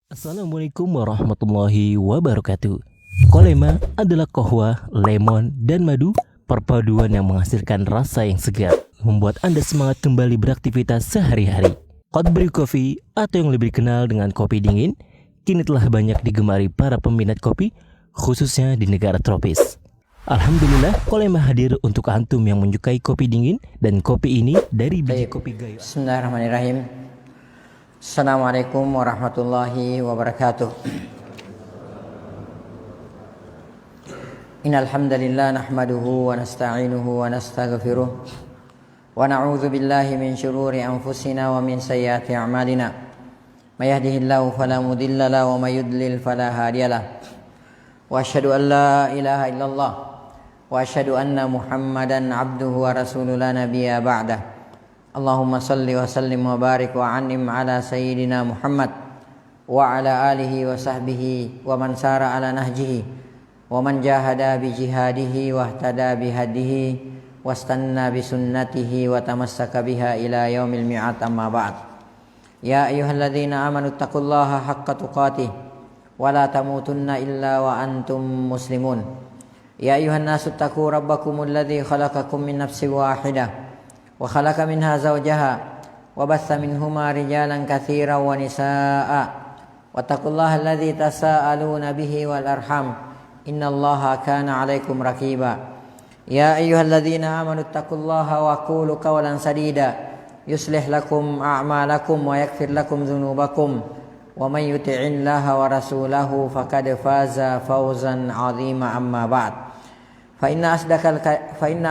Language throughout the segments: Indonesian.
Assalamualaikum warahmatullahi wabarakatuh. Kolema adalah kohwa, lemon, dan madu, perpaduan yang menghasilkan rasa yang segar, membuat Anda semangat kembali beraktivitas sehari-hari. Hot brew coffee atau yang lebih dikenal dengan kopi dingin, kini telah banyak digemari para peminat kopi, khususnya di negara tropis. Alhamdulillah, Kolema hadir untuk antum yang menyukai kopi dingin, dan kopi ini dari biji kopi Gayo. Bismillahirrahmanirrahim. Assalamualaikum warahmatullahi wabarakatuh. Innal hamdalillah nahmaduhu wa nasta'inuhu wa nastaghfiruh wa na'udzu billahi min shururi anfusina wa min sayyiati a'malina. May yahdihillahu fala mudilla lahu wa may yudlil fala hadiyalah. Wa asyhadu an la ilaha illallah wa asyhadu anna Muhammadan 'abduhu wa rasuluhu la nabiyya ba'dah. Allahumma salli wa sallim wa barik wa an'im ala sayyidina Muhammad wa ala alihi wa sahbihi wa man sara ala nahjihi wa man jahada bi jihadihi wa ihtada bi hadihi wastanna bi sunnatihi wa tamassaka biha ila yaumil mi'ad, amma ba'd. Ya ayyuhalladzina amanu taqullaha haqqa tuqatih wa la tamutunna illa wa antum muslimun. Ya ayyuhan nasu taqu rabbakumul ladzi khalaqakum min nafsin wahidah wa khalaqa minha zawjaha wa batha minhuma rijalan katsiran wa nisaa'a wattaqullaha alladzi tasaaluna bihi wal arham innallaha kana 'alaikum raqiba. Ya ayyuhalladzina amanu taqullaha wa qulu qawlan sadida yuslih lakum a'malakum wa yaghfir lakum dzunubakum wa may yuti'illaha wa rasulahu faqad faza fawzan 'azima, amma ba'd. Fa inna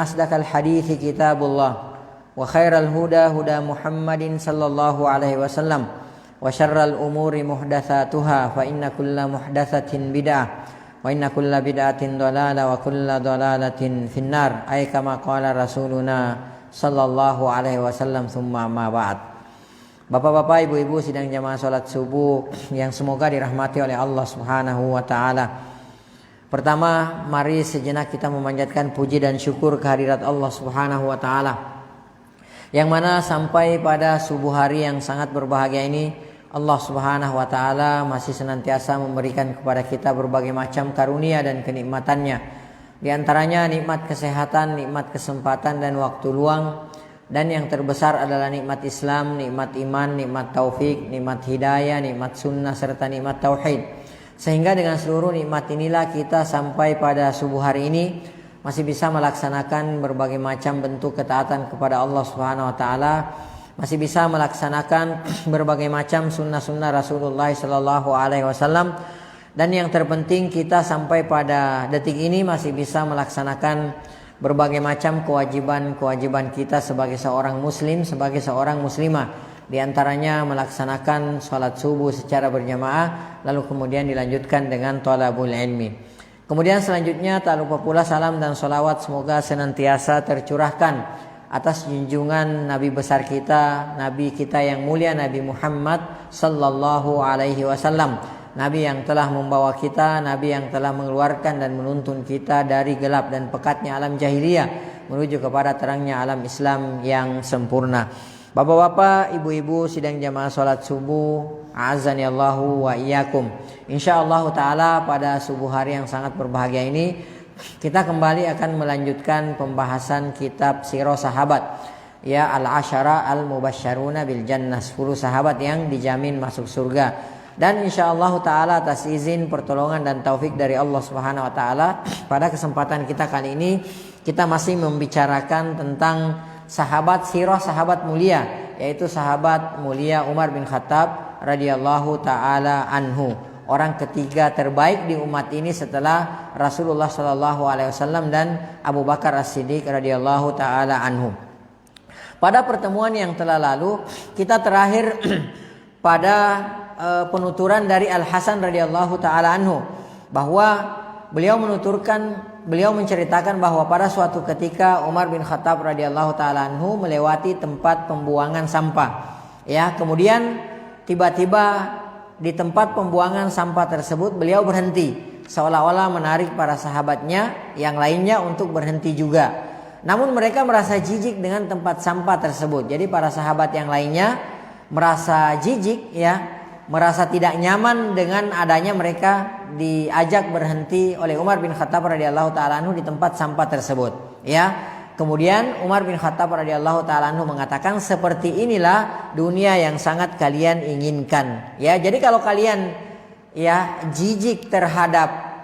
asdaqal hadithi kitabullah wa khairal huda huda Muhammadin sallallahu alaihi wasallam wa syarral umuri muhdatsatuha fa inna kulla muhdatsatin bid'ah wa inna kulla bid'atin dhalalah wa kulla dhalalatin finnar, ay kama qala rasuluna sallallahu alaihi wasallam, tsumma ma ba'd. Bapak-bapak, ibu-ibu sidang jamaah salat subuh yang semoga dirahmati oleh Allah Subhanahu wa taala. Pertama, mari sejenak kita memanjatkan puji dan syukur kehadirat Allah Subhanahu wa taala, yang mana sampai pada subuh hari yang sangat berbahagia ini Allah Subhanahu wa taala masih senantiasa memberikan kepada kita berbagai macam karunia dan kenikmatannya. Di antaranya nikmat kesehatan, nikmat kesempatan dan waktu luang, dan yang terbesar adalah nikmat Islam, nikmat iman, nikmat taufik, nikmat hidayah, nikmat sunnah serta nikmat tauhid. Sehingga dengan seluruh nikmat inilah kita sampai pada subuh hari ini masih bisa melaksanakan berbagai macam bentuk ketaatan kepada Allah Subhanahu wa taala, masih bisa melaksanakan berbagai macam sunnah-sunnah Rasulullah sallallahu alaihi wasallam, dan yang terpenting kita sampai pada detik ini masih bisa melaksanakan berbagai macam kewajiban-kewajiban kita sebagai seorang muslim, sebagai seorang muslimah. Di antaranya melaksanakan salat subuh secara berjamaah, lalu kemudian dilanjutkan dengan thalabul ilmi. Kemudian selanjutnya tak lupa pula salam dan sholawat semoga senantiasa tercurahkan atas junjungan Nabi besar kita, Nabi kita yang mulia, Nabi Muhammad sallallahu alaihi wasallam. Nabi yang telah membawa kita, Nabi yang telah mengeluarkan dan menuntun kita dari gelap dan pekatnya alam jahiliyah menuju kepada terangnya alam Islam yang sempurna. Bapak-bapak, ibu-ibu sidang jamaah salat subuh, azani Allahu wa iyyakum. Insyaallah taala pada subuh hari yang sangat berbahagia ini kita kembali akan melanjutkan pembahasan kitab Sirah Sahabat, ya, al-asyara al-mubasysyaruna bil jannah, 10 sahabat yang dijamin masuk surga. Dan insyaallah taala atas izin, pertolongan dan taufik dari Allah Subhanahu wa taala, pada kesempatan kita kali ini kita masih membicarakan tentang sahabat sirah sahabat mulia, yaitu sahabat mulia Umar bin Khattab radhiyallahu taala anhu, orang ketiga terbaik di umat ini setelah Rasulullah sallallahu alaihi wasallam dan Abu Bakar As-Siddiq radhiyallahu taala anhu. Pada pertemuan yang telah lalu kita terakhir pada penuturan dari Al Hasan radhiyallahu taala anhu, bahwa beliau menceritakan bahwa pada suatu ketika Umar bin Khattab radhiyallahu taala anhu melewati tempat pembuangan sampah. Ya, kemudian tiba-tiba di tempat pembuangan sampah tersebut beliau berhenti, seolah-olah menarik para sahabatnya yang lainnya untuk berhenti juga. Namun mereka merasa jijik dengan tempat sampah tersebut. Jadi para sahabat yang lainnya merasa jijik, ya, merasa tidak nyaman dengan adanya mereka diajak berhenti oleh Umar bin Khattab radhiyallahu taala anhu di tempat sampah tersebut. Ya. Kemudian Umar bin Khattab radhiyallahu taala anhu mengatakan, seperti inilah dunia yang sangat kalian inginkan. Ya, jadi kalau kalian ya jijik terhadap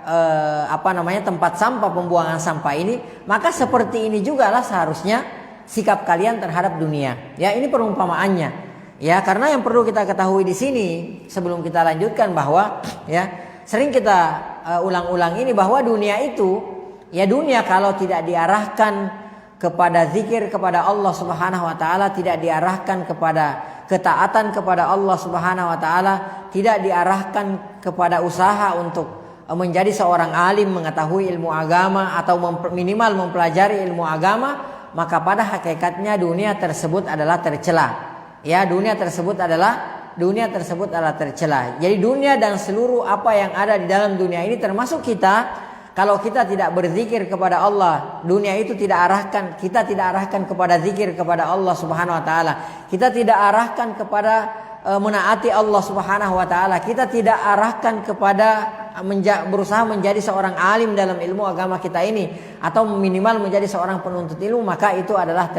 tempat sampah, pembuangan sampah ini, maka seperti ini juga lah seharusnya sikap kalian terhadap dunia. Ya, ini perumpamaannya. Ya, karena yang perlu kita ketahui di sini sebelum kita lanjutkan bahwa ya sering kita ulang-ulang ini bahwa dunia itu ya dunia kalau tidak diarahkan kepada zikir kepada Allah Subhanahu wa taala, tidak diarahkan kepada ketaatan kepada Allah Subhanahu wa taala, tidak diarahkan kepada usaha untuk menjadi seorang alim, mengetahui ilmu agama atau minimal mempelajari ilmu agama, maka pada hakikatnya dunia tersebut adalah tercela. Ya, dunia tersebut adalah tercela. Jadi dunia dan seluruh apa yang ada di dalam dunia ini termasuk kita. Kalau kita tidak berzikir kepada Allah, dunia itu kita tidak arahkan kepada zikir kepada Allah Subhanahu wa taala. Kita tidak arahkan kepada menaati Allah Subhanahu wa taala. Kita tidak arahkan kepada berusaha menjadi seorang alim dalam ilmu agama kita ini atau minimal menjadi seorang penuntut ilmu, maka itu adalah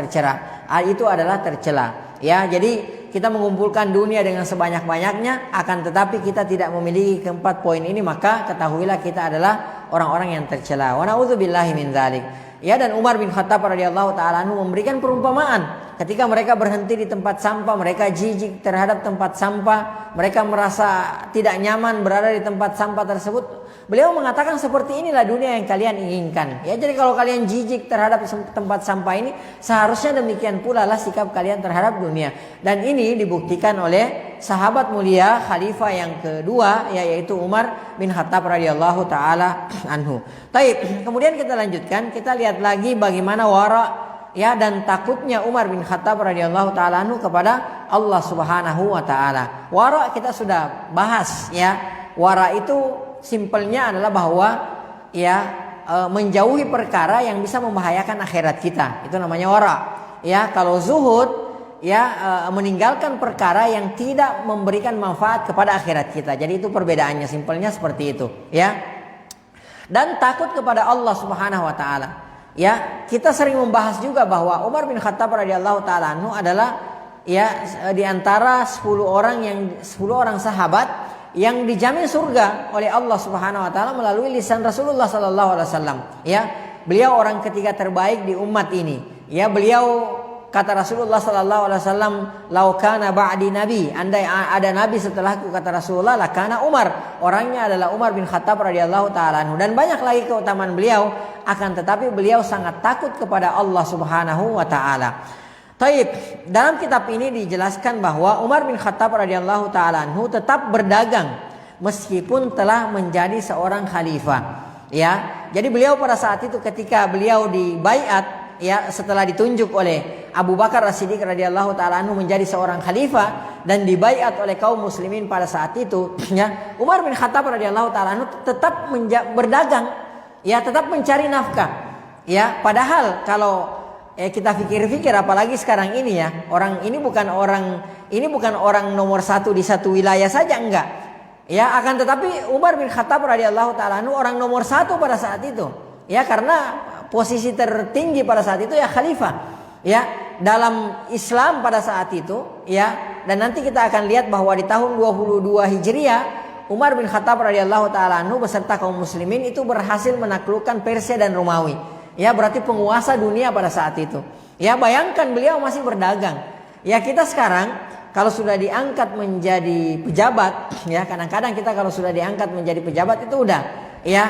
tercela. Ya, jadi kita mengumpulkan dunia dengan sebanyak-banyaknya, akan tetapi kita tidak memiliki keempat poin ini, maka ketahuilah kita adalah orang-orang yang tercela. Wa na'udzubillahi min dzalik. Ya, dan Umar bin Khattab radhiyallahu taala anhu memberikan perumpamaan ketika mereka berhenti di tempat sampah, mereka jijik terhadap tempat sampah, mereka merasa tidak nyaman berada di tempat sampah tersebut. Beliau mengatakan seperti inilah dunia yang kalian inginkan. Ya, jadi kalau kalian jijik terhadap tempat sampah ini, seharusnya demikian pula lah sikap kalian terhadap dunia. Dan ini dibuktikan oleh sahabat mulia khalifah yang kedua, yaitu Umar bin Khattab radhiyallahu taala anhu. Baik, kemudian kita lanjutkan, kita lihat lagi bagaimana wara ya dan takutnya Umar bin Khattab radhiyallahu taala anhu kepada Allah Subhanahu wa taala. Wara kita sudah bahas ya. Wara itu simpelnya adalah bahwa ya menjauhi perkara yang bisa membahayakan akhirat kita. Itu namanya wara. Ya, kalau zuhud ya meninggalkan perkara yang tidak memberikan manfaat kepada akhirat kita. Jadi itu perbedaannya, simpelnya seperti itu, ya. Dan takut kepada Allah Subhanahu wa taala. Ya, kita sering membahas juga bahwa Umar bin Khattab radhiyallahu taala anhu adalah ya di antara 10 orang sahabat yang dijamin surga oleh Allah Subhanahu wa taala melalui lisan Rasulullah sallallahu alaihi wasallam. Ya, beliau orang ketiga terbaik di umat ini. Ya, beliau kata Rasulullah sallallahu alaihi wasallam, "Lau kana ba'di nabi", andai ada nabi setelahku, kata Rasulullah, la kana Umar. Orangnya adalah Umar bin Khattab radhiyallahu taala anhu, dan banyak lagi keutamaan beliau, akan tetapi beliau sangat takut kepada Allah Subhanahu wa taala. Taib, dalam kitab ini dijelaskan bahwa Umar bin Khattab radhiyallahu taala anhu tetap berdagang meskipun telah menjadi seorang khalifah. Ya, jadi beliau pada saat itu ketika beliau dibaiat ya setelah ditunjuk oleh Abu Bakar As-Siddiq radhiyallahu taala anhu menjadi seorang khalifah dan dibaiat oleh kaum muslimin pada saat itu, ya, Umar bin Khattab radhiyallahu taala anhu tetap berdagang, ya, tetap mencari nafkah. Ya, padahal kalau kita pikir-pikir apalagi sekarang ini ya, orang ini bukan orang nomor satu di satu wilayah saja, enggak. Ya, akan tetapi Umar bin Khattab radhiyallahu taala anhu orang nomor satu pada saat itu. Ya, karena posisi tertinggi pada saat itu ya khalifah. Ya, dalam Islam pada saat itu, ya. Dan nanti kita akan lihat bahwa di tahun 22 Hijriah Umar bin Khattab radhiyallahu taala anhu beserta kaum muslimin itu berhasil menaklukkan Persia dan Romawi. Ya, berarti penguasa dunia pada saat itu. Ya, bayangkan beliau masih berdagang. Ya, kita sekarang kalau sudah diangkat menjadi pejabat, ya, kadang-kadang kita kalau sudah diangkat menjadi pejabat itu udah, ya,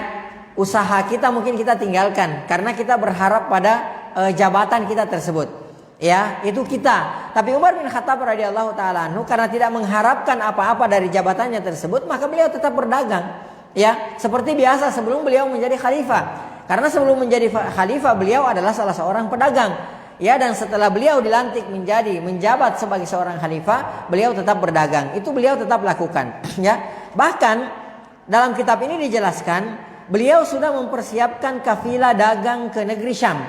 usaha kita mungkin kita tinggalkan karena kita berharap pada jabatan kita tersebut. Ya, itu kita. Tapi Umar bin Khattab radhiyallahu taala anhu karena tidak mengharapkan apa-apa dari jabatannya tersebut, maka beliau tetap berdagang. Ya, seperti biasa sebelum beliau menjadi khalifah. Karena sebelum menjadi khalifah beliau adalah salah seorang pedagang. Ya, dan setelah beliau dilantik menjabat sebagai seorang khalifah, beliau tetap berdagang. Itu beliau tetap lakukan. Ya, bahkan dalam kitab ini dijelaskan beliau sudah mempersiapkan kafilah dagang ke negeri Syam.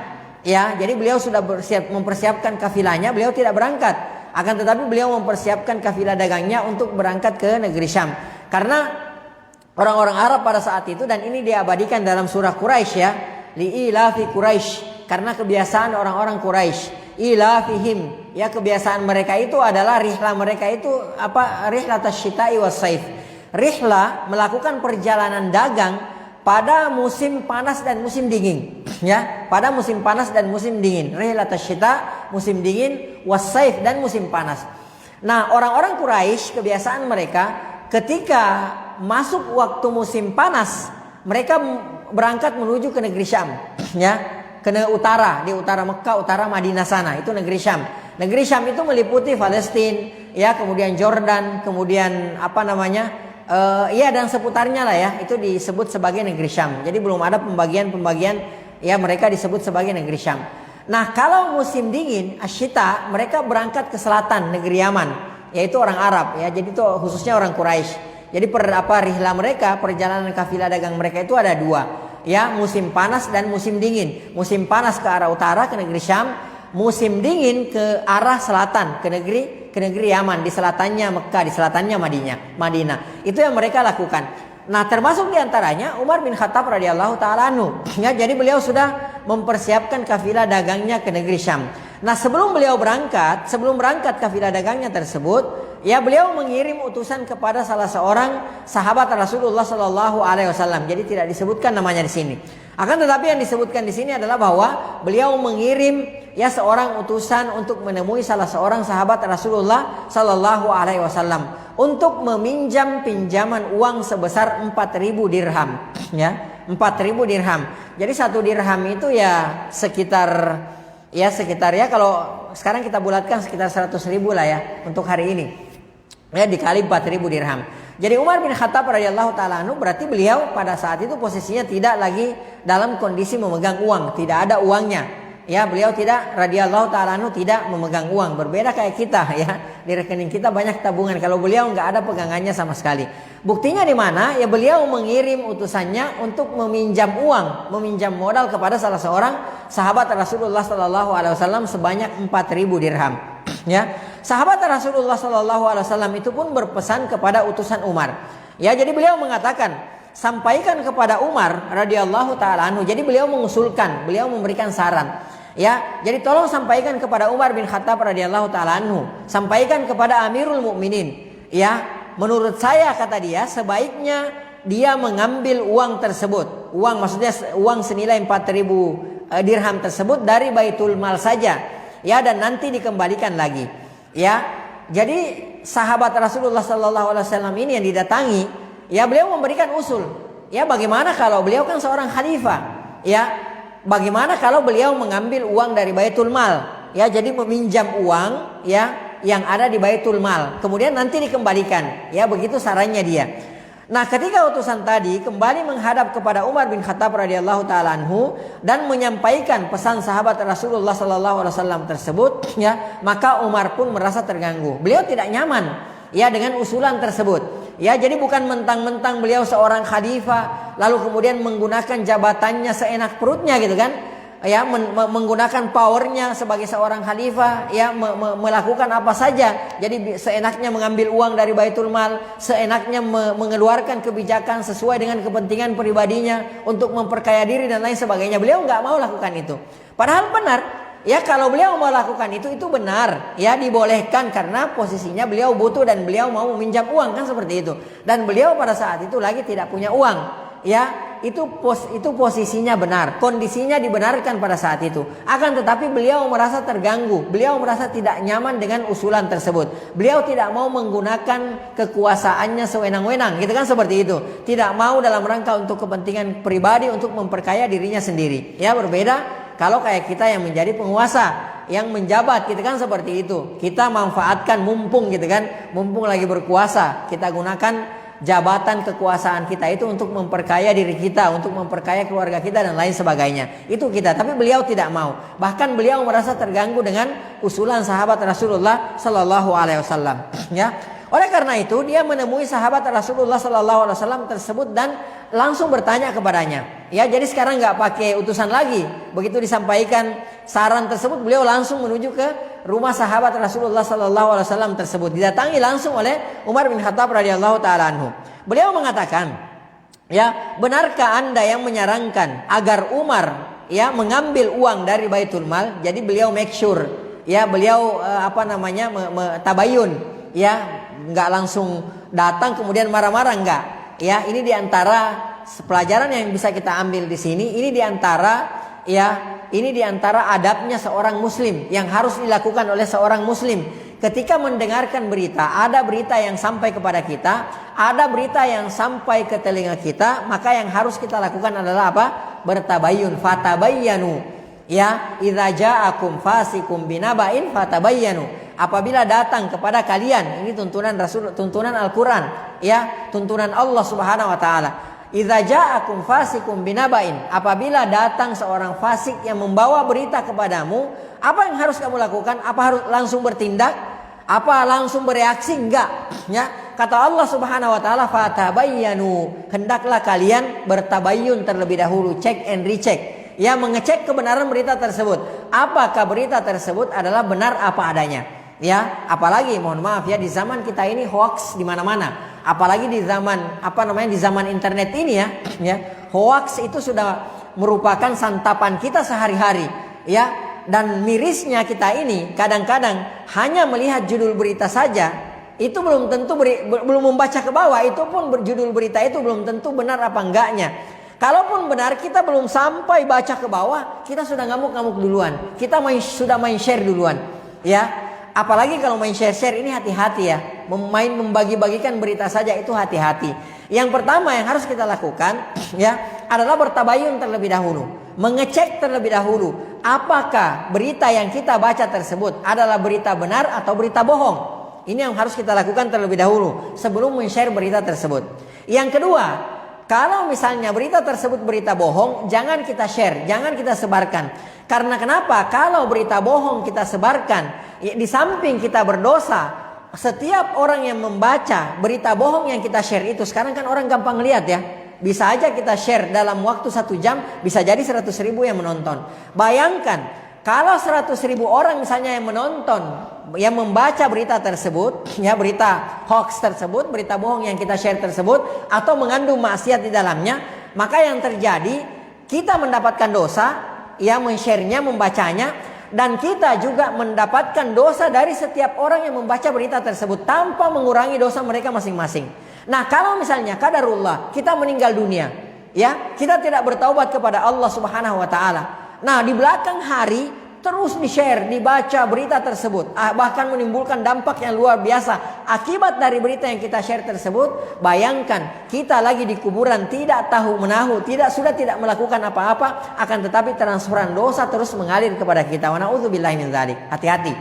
Ya, jadi beliau sudah mempersiapkan kafilahnya, beliau tidak berangkat. Akan tetapi beliau mempersiapkan kafilah dagangnya untuk berangkat ke negeri Syam. Karena orang-orang Arab pada saat itu, dan ini diabadikan dalam surah Quraisy ya, li'ilafi Quraisy, karena kebiasaan orang-orang Quraisy, ilafihim, ya kebiasaan mereka itu adalah rihla mereka itu apa? Rihlat asy-syita'i was-saif. Rihla melakukan perjalanan dagang pada musim panas dan musim dingin, ya, pada musim panas dan musim dingin. Rihlat asy-syita, musim dingin, was-saif, dan musim panas. Nah, orang-orang Quraisy kebiasaan mereka ketika masuk waktu musim panas, mereka berangkat menuju ke negeri Syam, ya. Ke utara, di utara Mekah, utara Madinah sana, itu negeri Syam. Negeri Syam itu meliputi Palestina, ya, kemudian Jordan, kemudian apa namanya, ya dan seputarnya lah ya, itu disebut sebagai negeri Syam. Jadi belum ada pembagian, ya mereka disebut sebagai negeri Syam. Nah kalau musim dingin, asyita, mereka berangkat ke selatan negeri Yaman, yaitu orang Arab, ya. Jadi itu khususnya orang Quraisy. Jadi rihla mereka, perjalanan kafilah dagang mereka itu ada dua. Ya, musim panas dan musim dingin. Musim panas ke arah utara ke negeri Syam, musim dingin ke arah selatan ke negeri Yaman, di selatannya Mekah, di selatannya Madinah. Itu yang mereka lakukan. Nah, termasuk diantaranya Umar bin Khattab radhiyallahu taala anhu. Ya, jadi beliau sudah mempersiapkan kafilah dagangnya ke negeri Syam. Nah, sebelum berangkat kafilah dagangnya tersebut, ya beliau mengirim utusan kepada salah seorang sahabat Rasulullah Shallallahu Alaihi Wasallam. Jadi tidak disebutkan namanya di sini. Akan tetapi yang disebutkan di sini adalah bahwa beliau mengirim ya seorang utusan untuk menemui salah seorang sahabat Rasulullah Shallallahu Alaihi Wasallam untuk meminjam pinjaman uang sebesar 4.000 dirham. Ya, 4.000 dirham. Jadi 1 dirham itu ya sekitar ya kalau sekarang kita bulatkan sekitar 100.000 lah ya untuk hari ini. Ya, dikali 4.000 dirham. Jadi Umar bin Khattab radhiyallahu taala anhu, berarti beliau pada saat itu posisinya tidak lagi dalam kondisi memegang uang, tidak ada uangnya. Ya, beliau tidak radhiyallahu taala anhu tidak memegang uang. Berbeda kayak kita ya. Di rekening kita banyak tabungan. Kalau beliau nggak ada pegangannya sama sekali. Buktinya di mana? Ya beliau mengirim utusannya untuk meminjam uang, meminjam modal kepada salah seorang sahabat Rasulullah sallallahu alaihi wasallam sebanyak 4.000 dirham. Ya. Sahabat Rasulullah sallallahu alaihi wasallam itu pun berpesan kepada utusan Umar. Ya, jadi beliau mengatakan, sampaikan kepada Umar radhiyallahu taala anhu. Jadi beliau mengusulkan, beliau memberikan saran. Ya, jadi tolong sampaikan kepada Umar bin Khattab radhiyallahu taala anhu, sampaikan kepada Amirul Mukminin. Ya, menurut saya kata dia sebaiknya dia mengambil uang tersebut. Uang maksudnya uang senilai 4.000 dirham tersebut dari Baitul Mal saja. Ya, dan nanti dikembalikan lagi. Ya, jadi sahabat Rasulullah sallallahu alaihi wasallam ini yang didatangi, ya beliau memberikan usul. Ya, bagaimana kalau beliau kan seorang khalifah? Ya, bagaimana kalau beliau mengambil uang dari Baitul Mal? Ya, jadi meminjam uang ya yang ada di Baitul Mal, kemudian nanti dikembalikan. Ya, begitu sarannya dia. Nah, ketika utusan tadi kembali menghadap kepada Umar bin Khattab radhiyallahu taala anhu dan menyampaikan pesan sahabat Rasulullah sallallahu alaihi wasallam tersebut, ya, maka Umar pun merasa terganggu. Beliau tidak nyaman ya dengan usulan tersebut. Ya, jadi bukan mentang-mentang beliau seorang khalifah lalu kemudian menggunakan jabatannya seenak perutnya gitu kan. Ya, menggunakan powernya sebagai seorang khalifah, ya, melakukan apa saja. Jadi seenaknya mengambil uang dari Baitul Mal, seenaknya mengeluarkan kebijakan sesuai dengan kepentingan pribadinya untuk memperkaya diri dan lain sebagainya. Beliau nggak mau lakukan itu. Padahal benar, ya, kalau beliau mau lakukan itu benar, ya, dibolehkan karena posisinya beliau butuh dan beliau mau meminjam uang kan seperti itu. Dan beliau pada saat itu lagi tidak punya uang. Ya, itu posisinya benar, kondisinya dibenarkan pada saat itu. Akan tetapi beliau merasa terganggu, beliau merasa tidak nyaman dengan usulan tersebut. Beliau tidak mau menggunakan kekuasaannya sewenang-wenang, gitu kan seperti itu. Tidak mau dalam rangka untuk kepentingan pribadi untuk memperkaya dirinya sendiri. Ya, berbeda kalau kayak kita yang menjadi penguasa, yang menjabat, gitu kan seperti itu. Kita manfaatkan mumpung gitu kan, mumpung lagi berkuasa, kita gunakan jabatan kekuasaan kita itu untuk memperkaya diri kita, untuk memperkaya keluarga kita dan lain sebagainya. Itu kita. Tapi beliau tidak mau. Bahkan beliau merasa terganggu dengan usulan sahabat Rasulullah sallallahu alaihi wasallam. Ya. Oleh karena itu dia menemui sahabat Rasulullah sallallahu alaihi wasallam tersebut dan langsung bertanya kepadanya. Ya, jadi sekarang nggak pakai utusan lagi. Begitu disampaikan saran tersebut, beliau langsung menuju ke rumah sahabat Rasulullah SAW tersebut. Didatangi langsung oleh Umar bin Khattab radhiyallahu taala anhu. Beliau mengatakan, ya, benarkah Anda yang menyarankan agar Umar ya mengambil uang dari Baitul Mal? Jadi beliau make sure, ya, beliau tabayun, ya, nggak langsung datang kemudian marah-marah, enggak. Ya, ini diantara pelajaran yang bisa kita ambil di sini. Ini diantara adabnya seorang muslim yang harus dilakukan oleh seorang muslim. Ketika mendengarkan berita, ada berita yang sampai kepada kita, ada berita yang sampai ke telinga kita, maka yang harus kita lakukan adalah apa? Bertabayun, fatabayyanu. Ya, idza ja'akum fasikum binaba'in fatabayyanu. Apabila datang kepada kalian, ini tuntunan Rasul, tuntunan Al-Qur'an, ya, tuntunan Allah Subhanahu wa taala. Idza ja'akum fasikum binaba'in, apabila datang seorang fasik yang membawa berita kepadamu, apa yang harus kamu lakukan? Apa harus langsung bertindak? Apa langsung bereaksi? Enggak, ya. Kata Allah Subhanahu wa taala, fatabayyanu, hendaklah kalian bertabayyun terlebih dahulu, check and recheck. Ya, mengecek kebenaran berita tersebut. Apakah berita tersebut adalah benar apa adanya? Ya, apalagi mohon maaf ya, di zaman kita ini hoax di mana-mana. Apalagi di zaman di zaman internet ini, ya, hoax itu sudah merupakan santapan kita sehari-hari, ya. Dan mirisnya kita ini kadang-kadang hanya melihat judul berita saja, itu belum tentu belum membaca ke bawah, itu pun judul berita itu belum tentu benar apa enggaknya. Kalaupun benar, kita belum sampai baca ke bawah, kita sudah ngamuk-ngamuk duluan. Kita sudah main share duluan, ya. Apalagi kalau main share-share ini, hati-hati ya. Membagi-bagikan berita saja itu hati-hati. Yang pertama yang harus kita lakukan, ya, adalah bertabayun terlebih dahulu. Mengecek terlebih dahulu, apakah berita yang kita baca tersebut adalah berita benar atau berita bohong. Ini yang harus kita lakukan terlebih dahulu sebelum men-share berita tersebut. Yang kedua, kalau misalnya berita tersebut berita bohong, jangan kita share, jangan kita sebarkan. Karena kenapa? Kalau berita bohong kita sebarkan, ya, di samping kita berdosa, setiap orang yang membaca berita bohong yang kita share itu, sekarang kan orang gampang lihat ya. Bisa aja kita share dalam waktu 1 jam, bisa jadi 100.000 yang menonton. Bayangkan, kalau 100.000 orang misalnya yang menonton, yang membaca berita tersebut, ya, berita hoax tersebut, berita bohong yang kita share tersebut, atau mengandung maksiat di dalamnya, maka yang terjadi, kita mendapatkan dosa, ya, men-share-nya, membacanya, dan kita juga mendapatkan dosa dari setiap orang yang membaca berita tersebut tanpa mengurangi dosa mereka masing-masing. Nah, kalau misalnya qadarullah kita meninggal dunia, ya, kita tidak bertaubat kepada Allah Subhanahu wa taala. Nah, di belakang hari terus di-share, dibaca berita tersebut, bahkan menimbulkan dampak yang luar biasa akibat dari berita yang kita share tersebut. Bayangkan, kita lagi di kuburan tidak tahu menahu, sudah tidak melakukan apa-apa, akan tetapi transferan dosa terus mengalir kepada kita. Wa na'udzubillahi min dzalik. Hati-hati.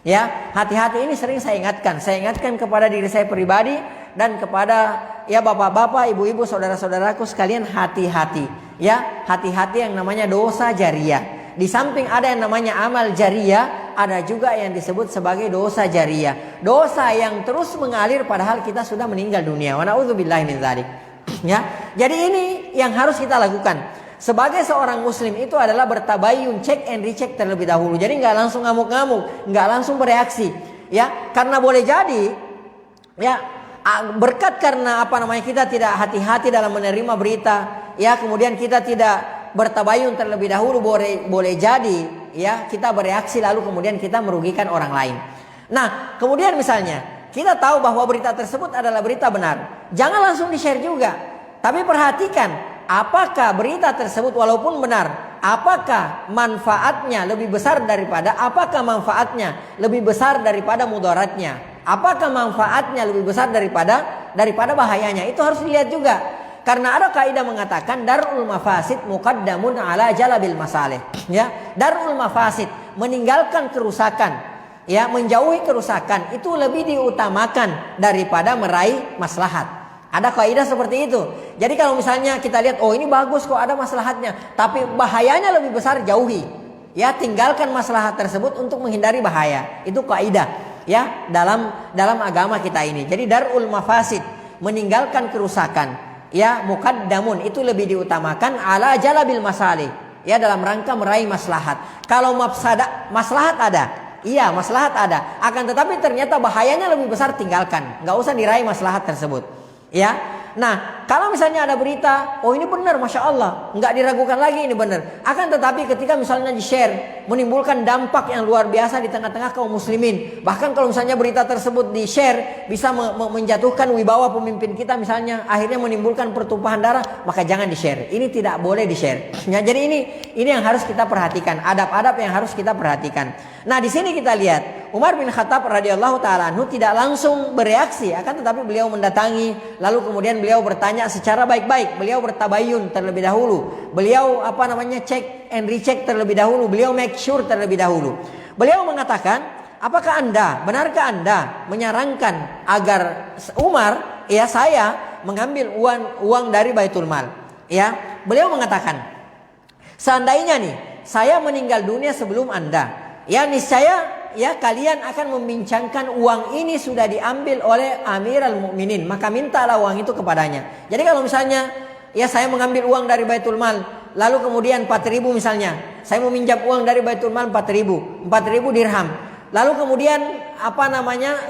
Ya, hati-hati ini sering saya ingatkan kepada diri saya pribadi dan kepada, ya, bapak-bapak, ibu-ibu, saudara-saudaraku sekalian, hati-hati. Ya, hati-hati yang namanya dosa jariyah. Di samping ada yang namanya amal jariyah, ada juga yang disebut sebagai dosa jariyah. Dosa yang terus mengalir padahal kita sudah meninggal dunia. Wa na'udzubillahi min dzalik. Ya, jadi ini yang harus kita lakukan. Sebagai seorang muslim itu adalah bertabayun, cek and recheck terlebih dahulu. Jadi nggak langsung ngamuk-ngamuk, nggak langsung bereaksi. Ya, karena boleh jadi, ya, berkat karena kita tidak hati-hati dalam menerima berita, ya, kemudian kita tidak bertabayun terlebih dahulu, boleh jadi, ya, kita bereaksi lalu kemudian kita merugikan orang lain. Nah, kemudian misalnya kita tahu bahwa berita tersebut adalah berita benar, jangan langsung di-share juga, tapi perhatikan apakah berita tersebut walaupun benar, apakah manfaatnya lebih besar daripada mudaratnya? Apakah manfaatnya lebih besar daripada bahayanya? Itu harus dilihat juga. Karena ada kaidah mengatakan darul mafasid muqaddamun ala jalabil masalih. Ya, darul mafasid, meninggalkan kerusakan, ya, menjauhi kerusakan itu lebih diutamakan daripada meraih maslahat. Ada kaidah seperti itu. Jadi kalau misalnya kita lihat, oh ini bagus kok ada maslahatnya, tapi bahayanya lebih besar, jauhi. Ya, tinggalkan maslahat tersebut untuk menghindari bahaya. Itu kaidah, ya, dalam agama kita ini. Jadi darul mafasid, meninggalkan kerusakan. ya muqaddamun, itu lebih diutamakan ala jalabil masalih, ya dalam rangka meraih maslahat. Kalau mafsadah, maslahat ada, iya maslahat ada, akan tetapi ternyata bahayanya lebih besar, tinggalkan, nggak usah diraih maslahat tersebut, ya. Nah, kalau misalnya ada berita, oh ini benar, masya Allah, nggak diragukan lagi ini benar. Akan tetapi ketika misalnya di-share, menimbulkan dampak yang luar biasa di tengah-tengah kaum muslimin. Bahkan kalau misalnya berita tersebut di-share, bisa menjatuhkan wibawa pemimpin kita misalnya, akhirnya menimbulkan pertumpahan darah, maka jangan di-share. Ini tidak boleh di-share. Ya, jadi ini yang harus kita perhatikan, adab-adab yang harus kita perhatikan. Nah, di sini kita lihat Umar bin Khattab radhiyallahu taala anhu tidak langsung bereaksi, akan tetapi beliau mendatangi, lalu kemudian beliau bertanya secara baik-baik, beliau bertabayun terlebih dahulu, beliau cek and recheck terlebih dahulu, beliau make sure terlebih dahulu. Beliau mengatakan, apakah benarkah anda menyarankan agar Umar, ya saya mengambil uang dari Baitul Mal? Ya, beliau mengatakan, seandainya nih saya meninggal dunia sebelum anda, ya niscaya ya kalian akan membincangkan uang ini sudah diambil oleh Amirul Mukminin, maka mintalah uang itu kepadanya. Jadi kalau misalnya ya saya mengambil uang dari Baitul Mal, lalu kemudian 4.000 misalnya, saya meminjam uang dari Baitul Mal 4.000 dirham. Lalu kemudian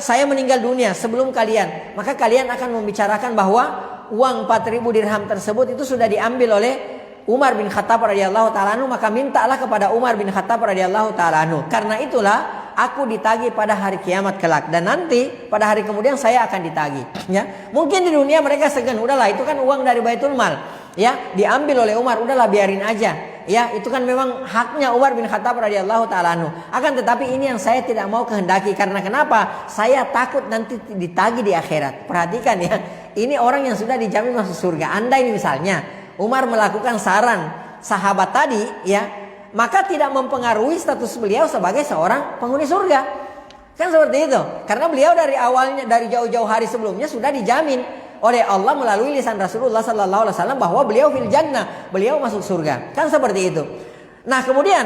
saya meninggal dunia sebelum kalian, maka kalian akan membicarakan bahwa uang 4.000 dirham tersebut itu sudah diambil oleh Umar bin Khattab radhiyallahu taala anhu, maka mintalah kepada Umar bin Khattab radhiyallahu taala anhu. Karena itulah aku ditagih pada hari kiamat kelak, dan nanti pada hari kemudian saya akan ditagih. Ya, mungkin di dunia mereka segan, udahlah itu kan uang dari Baitul Mal, ya diambil oleh Umar, udahlah biarin aja. Ya, itu kan memang haknya Umar bin Khattab radhiyallahu taala anhu. Akan tetapi ini yang saya tidak mau kehendaki, karena kenapa? Saya takut nanti ditagih di akhirat. Perhatikan ya, ini orang yang sudah dijamin masuk surga. Anda ini misalnya Umar melakukan saran sahabat tadi, ya, maka tidak mempengaruhi status beliau sebagai seorang penghuni surga. Kan seperti itu. Karena beliau dari awalnya, dari jauh-jauh hari sebelumnya sudah dijamin oleh Allah melalui lisan Rasulullah sallallahu alaihi wasallam bahwa beliau fil jannah, beliau masuk surga. Kan seperti itu. Nah, kemudian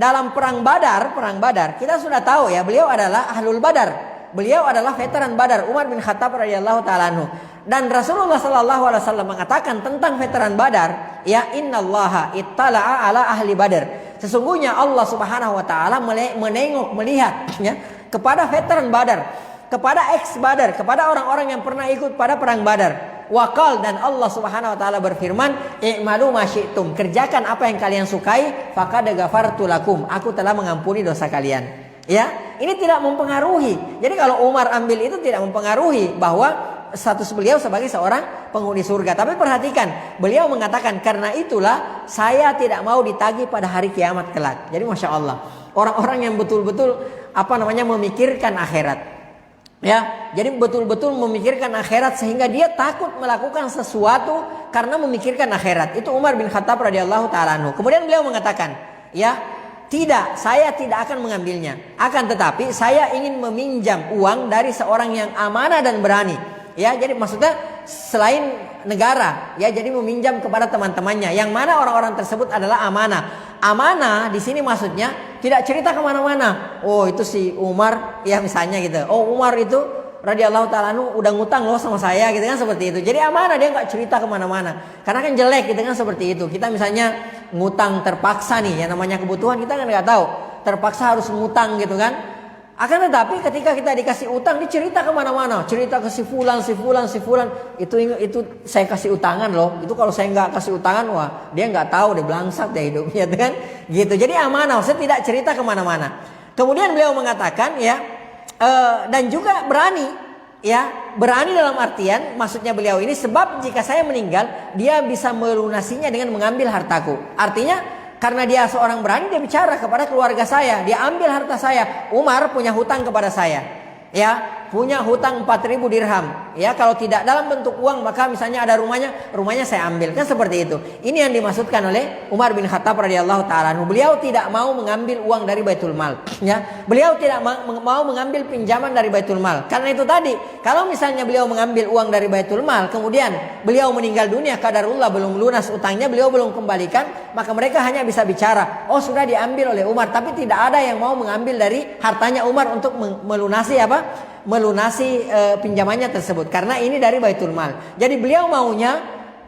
dalam perang Badar kita sudah tahu ya, beliau adalah ahlul Badar. Beliau adalah veteran Badar, Umar bin Khattab radhiyallahu taala anhu. Dan Rasulullah sallallahu alaihi wasallam mengatakan tentang veteran Badar, ya innallaha ittala'a ala ahli Badar. Sesungguhnya Allah Subhanahu wa taala melihat ya kepada veteran Badar, kepada ex Badar, kepada orang-orang yang pernah ikut pada perang Badar. Waqal, dan Allah Subhanahu wa taala berfirman, i'malu ma syi'tum, kerjakan apa yang kalian sukai, faqad ghafartu lakum, aku telah mengampuni dosa kalian. Ya, ini tidak mempengaruhi. Jadi kalau Umar ambil itu tidak mempengaruhi bahwa status beliau sebagai seorang penghuni surga. Tapi perhatikan, beliau mengatakan karena itulah saya tidak mau ditagih pada hari kiamat kelak. Jadi masya Allah, orang-orang yang betul-betul memikirkan akhirat. Ya, jadi betul-betul memikirkan akhirat sehingga dia takut melakukan sesuatu karena memikirkan akhirat. Itu Umar bin Khattab radhiyallahu taala anhu. Kemudian beliau mengatakan, ya, tidak, saya tidak akan mengambilnya. Akan tetapi saya ingin meminjam uang dari seorang yang amanah dan berani. Ya, jadi maksudnya selain negara, ya jadi meminjam kepada teman-temannya. Yang mana orang-orang tersebut adalah amanah. Amanah di sini maksudnya tidak cerita kemana-mana. Oh itu si Umar, ya misalnya gitu. Oh Umar itu radhiyallahu taala anhu udah ngutang loh sama saya, gitu kan, seperti itu. Jadi amanah, dia nggak cerita kemana-mana. Karena kan jelek, gitu kan, seperti itu. Kita misalnya ngutang terpaksa nih, yang namanya kebutuhan kita kan nggak tahu. Terpaksa harus ngutang, gitu kan. Akan tetapi ketika kita dikasih utang, dia cerita kemana-mana, cerita ke si fulan. Itu saya kasih utangan loh. Itu kalau saya nggak kasih utangan, wah dia nggak tahu, dia belangsat deh hidupnya, gitu kan. Gitu. Jadi amanah, saya tidak cerita kemana-mana. Kemudian beliau mengatakan, ya. Dan juga berani, ya berani dalam artian maksudnya beliau ini, sebab jika saya meninggal dia bisa melunasinya dengan mengambil hartaku. Artinya karena dia seorang berani, dia bicara kepada keluarga saya, dia ambil harta saya. Umar punya hutang kepada saya, ya punya hutang 4.000 dirham. Ya kalau tidak dalam bentuk uang, maka misalnya ada rumahnya saya ambil, kan seperti itu. Ini yang dimaksudkan oleh Umar bin Khattab radhiyallahu taala anhu. Beliau tidak mau mengambil uang dari Baitul Mal, ya. Beliau tidak mau mengambil pinjaman dari Baitul Mal. Karena itu tadi, kalau misalnya beliau mengambil uang dari Baitul Mal, kemudian beliau meninggal dunia, qadarullah belum lunas utangnya, beliau belum kembalikan, maka mereka hanya bisa bicara, oh sudah diambil oleh Umar, tapi tidak ada yang mau mengambil dari hartanya Umar untuk melunasi melunasi pinjamannya tersebut, karena ini dari Baitul Mal. Jadi beliau maunya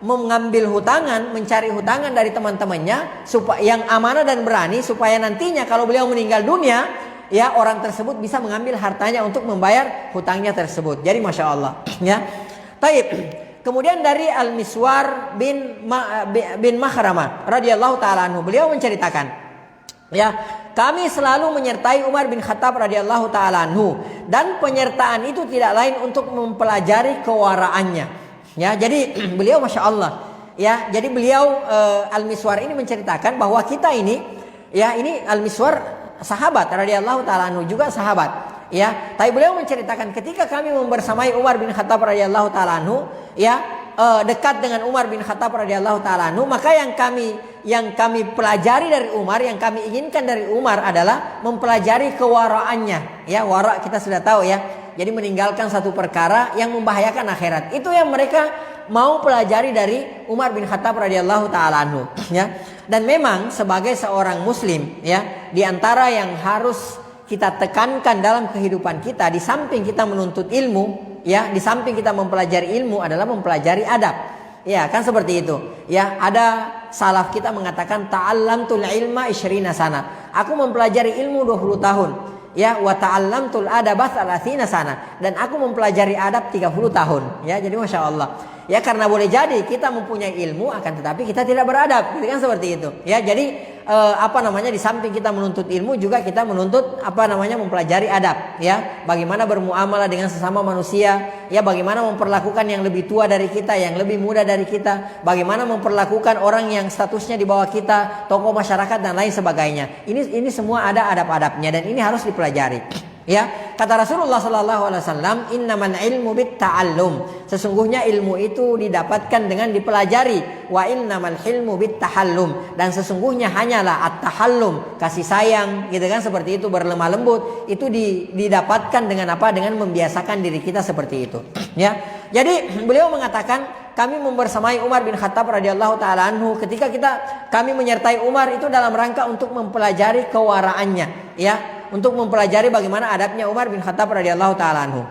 mengambil hutangan, mencari hutangan dari teman-temannya supaya yang amanah dan berani, supaya nantinya kalau beliau meninggal dunia, ya orang tersebut bisa mengambil hartanya untuk membayar hutangnya tersebut. Jadi masya Allah, ya. Taib. Kemudian dari Al-Miswar bin Makhramah radhiyallahu taala anhu, beliau menceritakan, ya, kami selalu menyertai Umar bin Khattab radhiyallahu taala anhu, dan penyertaan itu tidak lain untuk mempelajari kewaraannya. Ya, jadi beliau masya Allah, ya, jadi beliau Al-Miswar ini menceritakan bahwa kita ini, ya, ini Al-Miswar sahabat radhiyallahu taala anhu, juga sahabat, ya. Tapi beliau menceritakan ketika kami membersamai Umar bin Khattab radhiyallahu taala anhu, ya, dekat dengan Umar bin Khattab radhiyallahu taala anhu, maka yang kami pelajari dari Umar, yang kami inginkan dari Umar adalah mempelajari kewaraannya. Ya, wara kita sudah tahu, ya. Jadi meninggalkan satu perkara yang membahayakan akhirat. Itu yang mereka mau pelajari dari Umar bin Khattab radhiyallahu taala anhu, ya. Dan memang sebagai seorang muslim, ya, di antara yang harus kita tekankan dalam kehidupan kita, di samping kita menuntut ilmu, ya, di samping kita mempelajari ilmu, adalah mempelajari adab. Ya, kan seperti itu. Ya, ada salaf kita mengatakan ta'allamtul ilma 20 sana. Aku mempelajari ilmu 20 tahun. Ya, wa ta'allamtul adaba 30 sana, dan aku mempelajari adab 30 tahun. Ya, jadi masya Allah. Ya, karena boleh jadi kita mempunyai ilmu, akan tetapi kita tidak beradab, gitu kan, seperti itu. Ya, jadi di samping kita menuntut ilmu, juga kita menuntut mempelajari adab. Ya, bagaimana bermuamalah dengan sesama manusia. Ya, bagaimana memperlakukan yang lebih tua dari kita, yang lebih muda dari kita. Bagaimana memperlakukan orang yang statusnya di bawah kita, tokoh masyarakat dan lain sebagainya. Ini semua ada adab-adabnya, dan ini harus dipelajari. Ya, kata Rasulullah sallallahu alaihi wasallam, innamal ilmu bitta'allum. Sesungguhnya ilmu itu didapatkan dengan dipelajari. Wa innamal hilmu bittahallum. Dan sesungguhnya hanyalah at-tahallum, kasih sayang, gitu kan, seperti itu, berlemah lembut, itu didapatkan dengan apa? Dengan membiasakan diri kita seperti itu. Ya. Jadi beliau mengatakan, kami membersamai Umar bin Khattab radhiyallahu taala anhu, ketika kami menyertai Umar itu dalam rangka untuk mempelajari kewaraannya, ya, untuk mempelajari bagaimana adabnya Umar bin Khattab radhiyallahu taala anhu.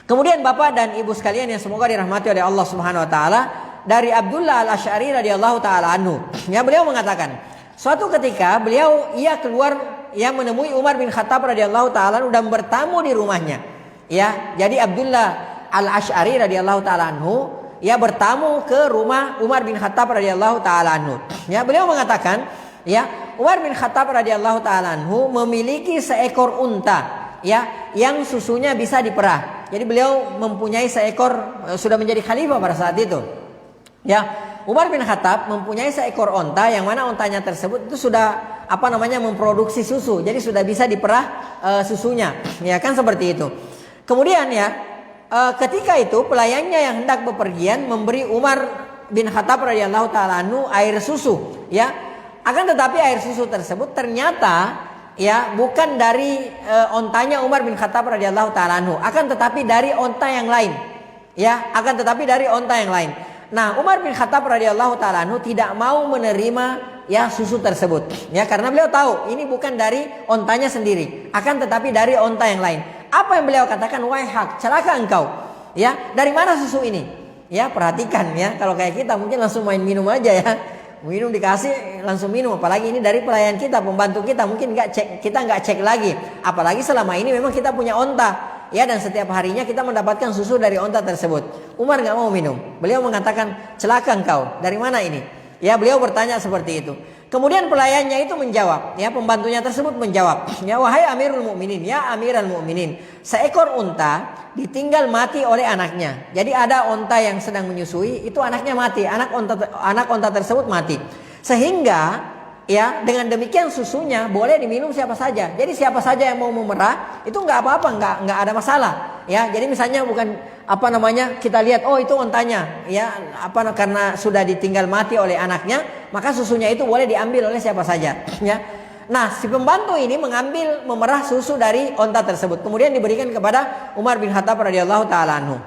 Kemudian Bapak dan Ibu sekalian yang semoga dirahmati oleh Allah Subhanahu wa taala, dari Abdullah Al-Asy'ari radhiyallahu taala anhu, ya, beliau mengatakan, suatu ketika ia keluar, ya, menemui Umar bin Khattab radhiyallahu taala anhu dan bertamu di rumahnya. Ya, jadi Abdullah Al-Asy'ari radhiyallahu taala anhu, ya, bertamu ke rumah Umar bin Khattab radhiyallahu taala anhu. Ya, beliau mengatakan, ya, Umar bin Khattab radhiyallahu taala anhu memiliki seekor unta, ya, yang susunya bisa diperah. Jadi beliau mempunyai seekor, sudah menjadi khalifah pada saat itu. Ya, Umar bin Khattab mempunyai seekor unta yang mana untanya tersebut itu sudah memproduksi susu. Jadi sudah bisa diperah susunya. Ya, kan seperti itu. Kemudian, ya, ketika itu pelayannya yang hendak bepergian memberi Umar bin Khattab radhiyallahu taala anhu air susu, ya. Akan tetapi air susu tersebut ternyata, ya, bukan dari ontanya Umar bin Khattab radhiyallahu taala anhu, akan tetapi dari onta yang lain. Ya, akan tetapi dari onta yang lain. Nah, Umar bin Khattab radhiyallahu taala anhu tidak mau menerima, ya, susu tersebut. Ya, karena beliau tahu ini bukan dari ontanya sendiri, akan tetapi dari onta yang lain. Apa yang beliau katakan? Waihak, celaka engkau. Ya, dari mana susu ini? Ya, perhatikan, ya, kalau kayak kita mungkin langsung main minum aja, ya. Minum dikasih langsung minum, apalagi ini dari pelayan kita, pembantu kita, mungkin kita nggak cek lagi. Apalagi selama ini memang kita punya onta, ya, dan setiap harinya kita mendapatkan susu dari onta tersebut. Umar nggak mau minum. Beliau mengatakan, celaka engkau, dari mana ini? Ya, beliau bertanya seperti itu. Kemudian pelayannya itu menjawab, ya, pembantunya tersebut menjawab, ya, wahai Amirul Mukminin, ya Amiral Mukminin, seekor unta ditinggal mati oleh anaknya. Jadi ada unta yang sedang menyusui, itu anaknya mati, anak unta tersebut mati. Sehingga, ya, dengan demikian susunya boleh diminum siapa saja. Jadi siapa saja yang mau memerah itu nggak apa-apa, nggak ada masalah. Ya, jadi misalnya bukan kita lihat, oh itu ontanya, ya, karena sudah ditinggal mati oleh anaknya, maka susunya itu boleh diambil oleh siapa saja. Ya. Nah, si pembantu ini memerah susu dari onta tersebut, kemudian diberikan kepada Umar bin Khattab radhiyallahu taala anhu.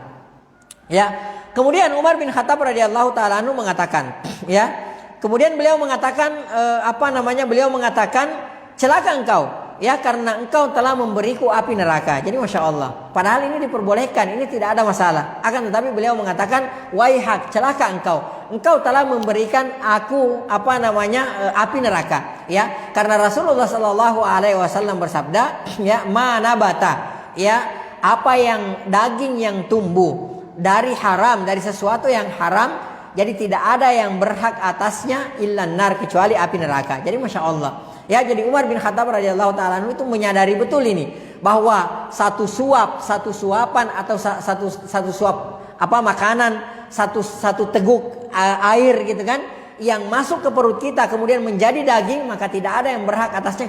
Ya, kemudian Umar bin Khattab radhiyallahu taala anhu mengatakan, ya, kemudian beliau mengatakan, beliau mengatakan, celaka engkau, ya karena engkau telah memberiku api neraka. Jadi Masya Allah, padahal ini diperbolehkan, ini tidak ada masalah. Akan tetapi beliau mengatakan, waihak, celaka engkau telah memberikan aku api neraka, ya. Karena Rasulullah Shallallahu Alaihi Wasallam bersabda, ya, mana bata, ya, apa yang daging yang tumbuh dari haram, dari sesuatu yang haram, jadi tidak ada yang berhak atasnya illan nar, kecuali api neraka. Jadi Masya Allah, ya, jadi Umar bin Khattab radhiyallahu taala itu menyadari betul ini, bahwa satu suapan atau satu suap makanan, satu teguk air gitu kan, yang masuk ke perut kita kemudian menjadi daging, maka tidak ada yang berhak atasnya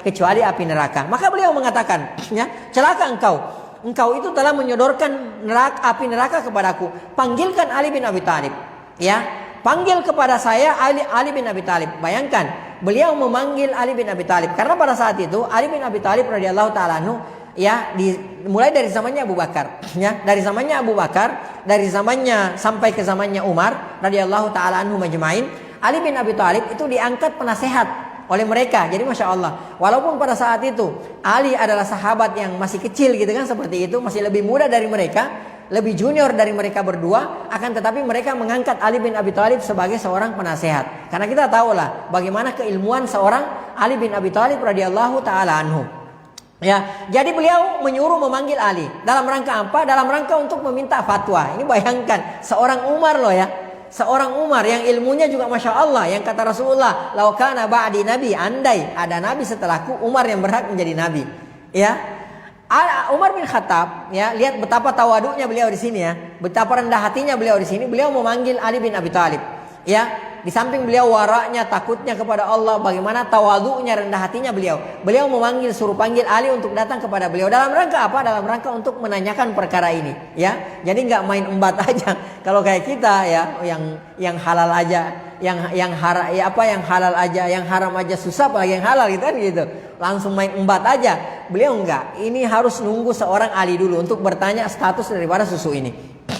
kecuali api neraka. Maka beliau mengatakan, ya, celaka engkau itu telah menyodorkan api neraka kepadaku. Panggilkan Ali bin Abi Thalib, ya, panggil kepada saya Ali bin Abi Thalib. Bayangkan, beliau memanggil Ali bin Abi Thalib karena pada saat itu Ali bin Abi Thalib radhiyallahu taala anhu, ya, mulai dari zamannya Abu Bakar, ya, dari zamannya sampai ke zamannya Umar radhiyallahu taala anhu majma'in, Ali bin Abi Thalib itu diangkat penasehat oleh mereka. Jadi Masya Allah, walaupun pada saat itu Ali adalah sahabat yang masih kecil gitu kan, seperti itu, masih lebih muda dari mereka, lebih junior dari mereka berdua, akan tetapi mereka mengangkat Ali bin Abi Thalib sebagai seorang penasehat. Karena kita tahulah bagaimana keilmuan seorang Ali bin Abi Thalib radhiyallahu taala anhu. Ya, jadi beliau menyuruh memanggil Ali dalam rangka apa? Dalam rangka untuk meminta fatwa. Ini bayangkan, seorang Umar loh ya, seorang Umar yang ilmunya juga Masya Allah, yang kata Rasulullah, laukana ba'di nabi, andai ada nabi setelahku, Umar yang berhak menjadi nabi. Ya, Umar bin Khattab, ya, lihat betapa tawaduknya beliau di sini, ya, betapa rendah hatinya beliau di sini. Beliau memanggil Ali bin Abi Thalib, ya. Di samping beliau waraknya, takutnya kepada Allah, bagaimana tawaduknya, rendah hatinya beliau. Beliau memanggil, suruh panggil Ali untuk datang kepada beliau. Dalam rangka apa? Dalam rangka untuk menanyakan perkara ini, ya. Jadi nggak main embat aja. Kalau kayak kita, ya, yang halal aja, yang halal aja, yang haram aja susah, apalagi yang halal gitu kan gitu. Langsung main embat aja. Beliau enggak. Ini harus nunggu seorang Ali dulu untuk bertanya status daripada susu ini,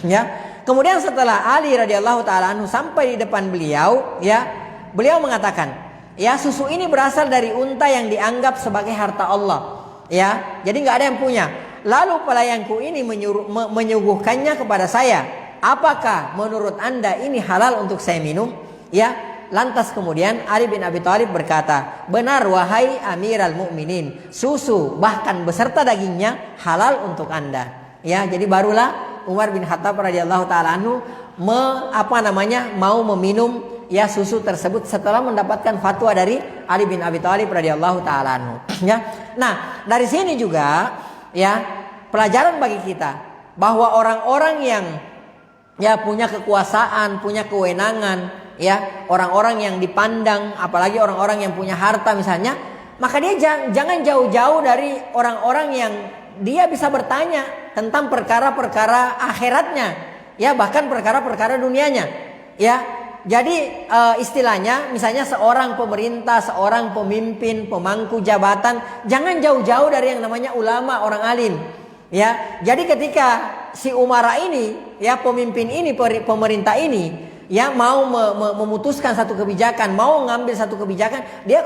ya. Kemudian setelah Ali radhiyallahu taala anhu sampai di depan beliau, ya, beliau mengatakan, ya, susu ini berasal dari unta yang dianggap sebagai harta Allah, ya. Jadi nggak ada yang punya. Lalu pelayanku ini menyuguhkannya kepada saya. Apakah menurut Anda ini halal untuk saya minum? Ya. Lantas kemudian Ali bin Abi Thalib berkata, benar wahai Amirul Mukminin, susu bahkan beserta dagingnya halal untuk Anda. Ya, jadi barulah Umar bin Khattab radhiyallahu taala anhu mau meminum, ya, susu tersebut setelah mendapatkan fatwa dari Ali bin Abi Thalib radhiyallahu taala anhu, ya. Nah, dari sini juga, ya, pelajaran bagi kita bahwa orang-orang yang, ya, punya kekuasaan, punya kewenangan, ya, orang-orang yang dipandang, apalagi orang-orang yang punya harta misalnya, maka dia jangan jauh-jauh dari orang-orang yang dia bisa bertanya tentang perkara-perkara akhiratnya, ya, bahkan perkara-perkara dunianya, ya. Jadi istilahnya, misalnya seorang pemerintah, seorang pemimpin, pemangku jabatan, jangan jauh-jauh dari yang namanya ulama, orang alim, ya. Jadi ketika si umara ini, ya, pemimpin ini, pemerintah ini, ya, mau memutuskan satu kebijakan, mau ngambil satu kebijakan, dia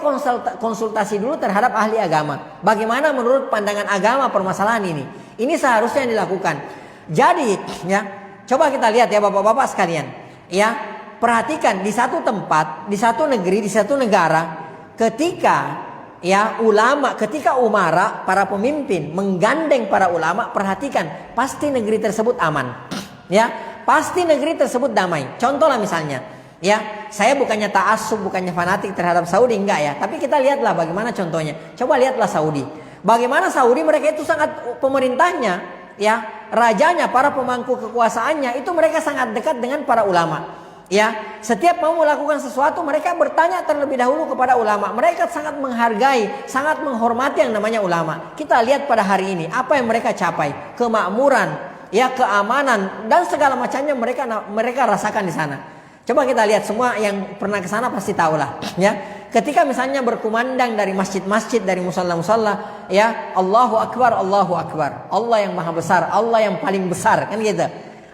konsultasi dulu terhadap ahli agama. Bagaimana menurut pandangan agama permasalahan ini? Ini seharusnya yang dilakukan. Jadi, ya, coba kita lihat, ya, bapak-bapak sekalian, ya, perhatikan di satu tempat, di satu negeri, di satu negara, ketika, ya, ketika umara, para pemimpin menggandeng para ulama, perhatikan, pasti negeri tersebut aman, ya. Pasti negeri tersebut damai. Contoh lah misalnya, ya, saya bukannya ta'assub, bukannya fanatik terhadap Saudi, enggak, ya. Tapi kita lihatlah bagaimana contohnya. Coba lihatlah Saudi. Bagaimana Saudi, mereka itu sangat, pemerintahnya, ya, rajanya, para pemangku kekuasaannya, itu mereka sangat dekat dengan para ulama. Ya, setiap mau melakukan sesuatu mereka bertanya terlebih dahulu kepada ulama. Mereka sangat menghargai, sangat menghormati yang namanya ulama. Kita lihat pada hari ini apa yang mereka capai, kemakmuran, ya, keamanan dan segala macamnya mereka rasakan di sana. Coba kita lihat, semua yang pernah ke sana pasti tahulah, ya. Ketika misalnya berkumandang dari masjid-masjid, dari musalla-musalla, ya, Allahu Akbar, Allahu Akbar. Allah yang maha besar, Allah yang paling besar, kan gitu.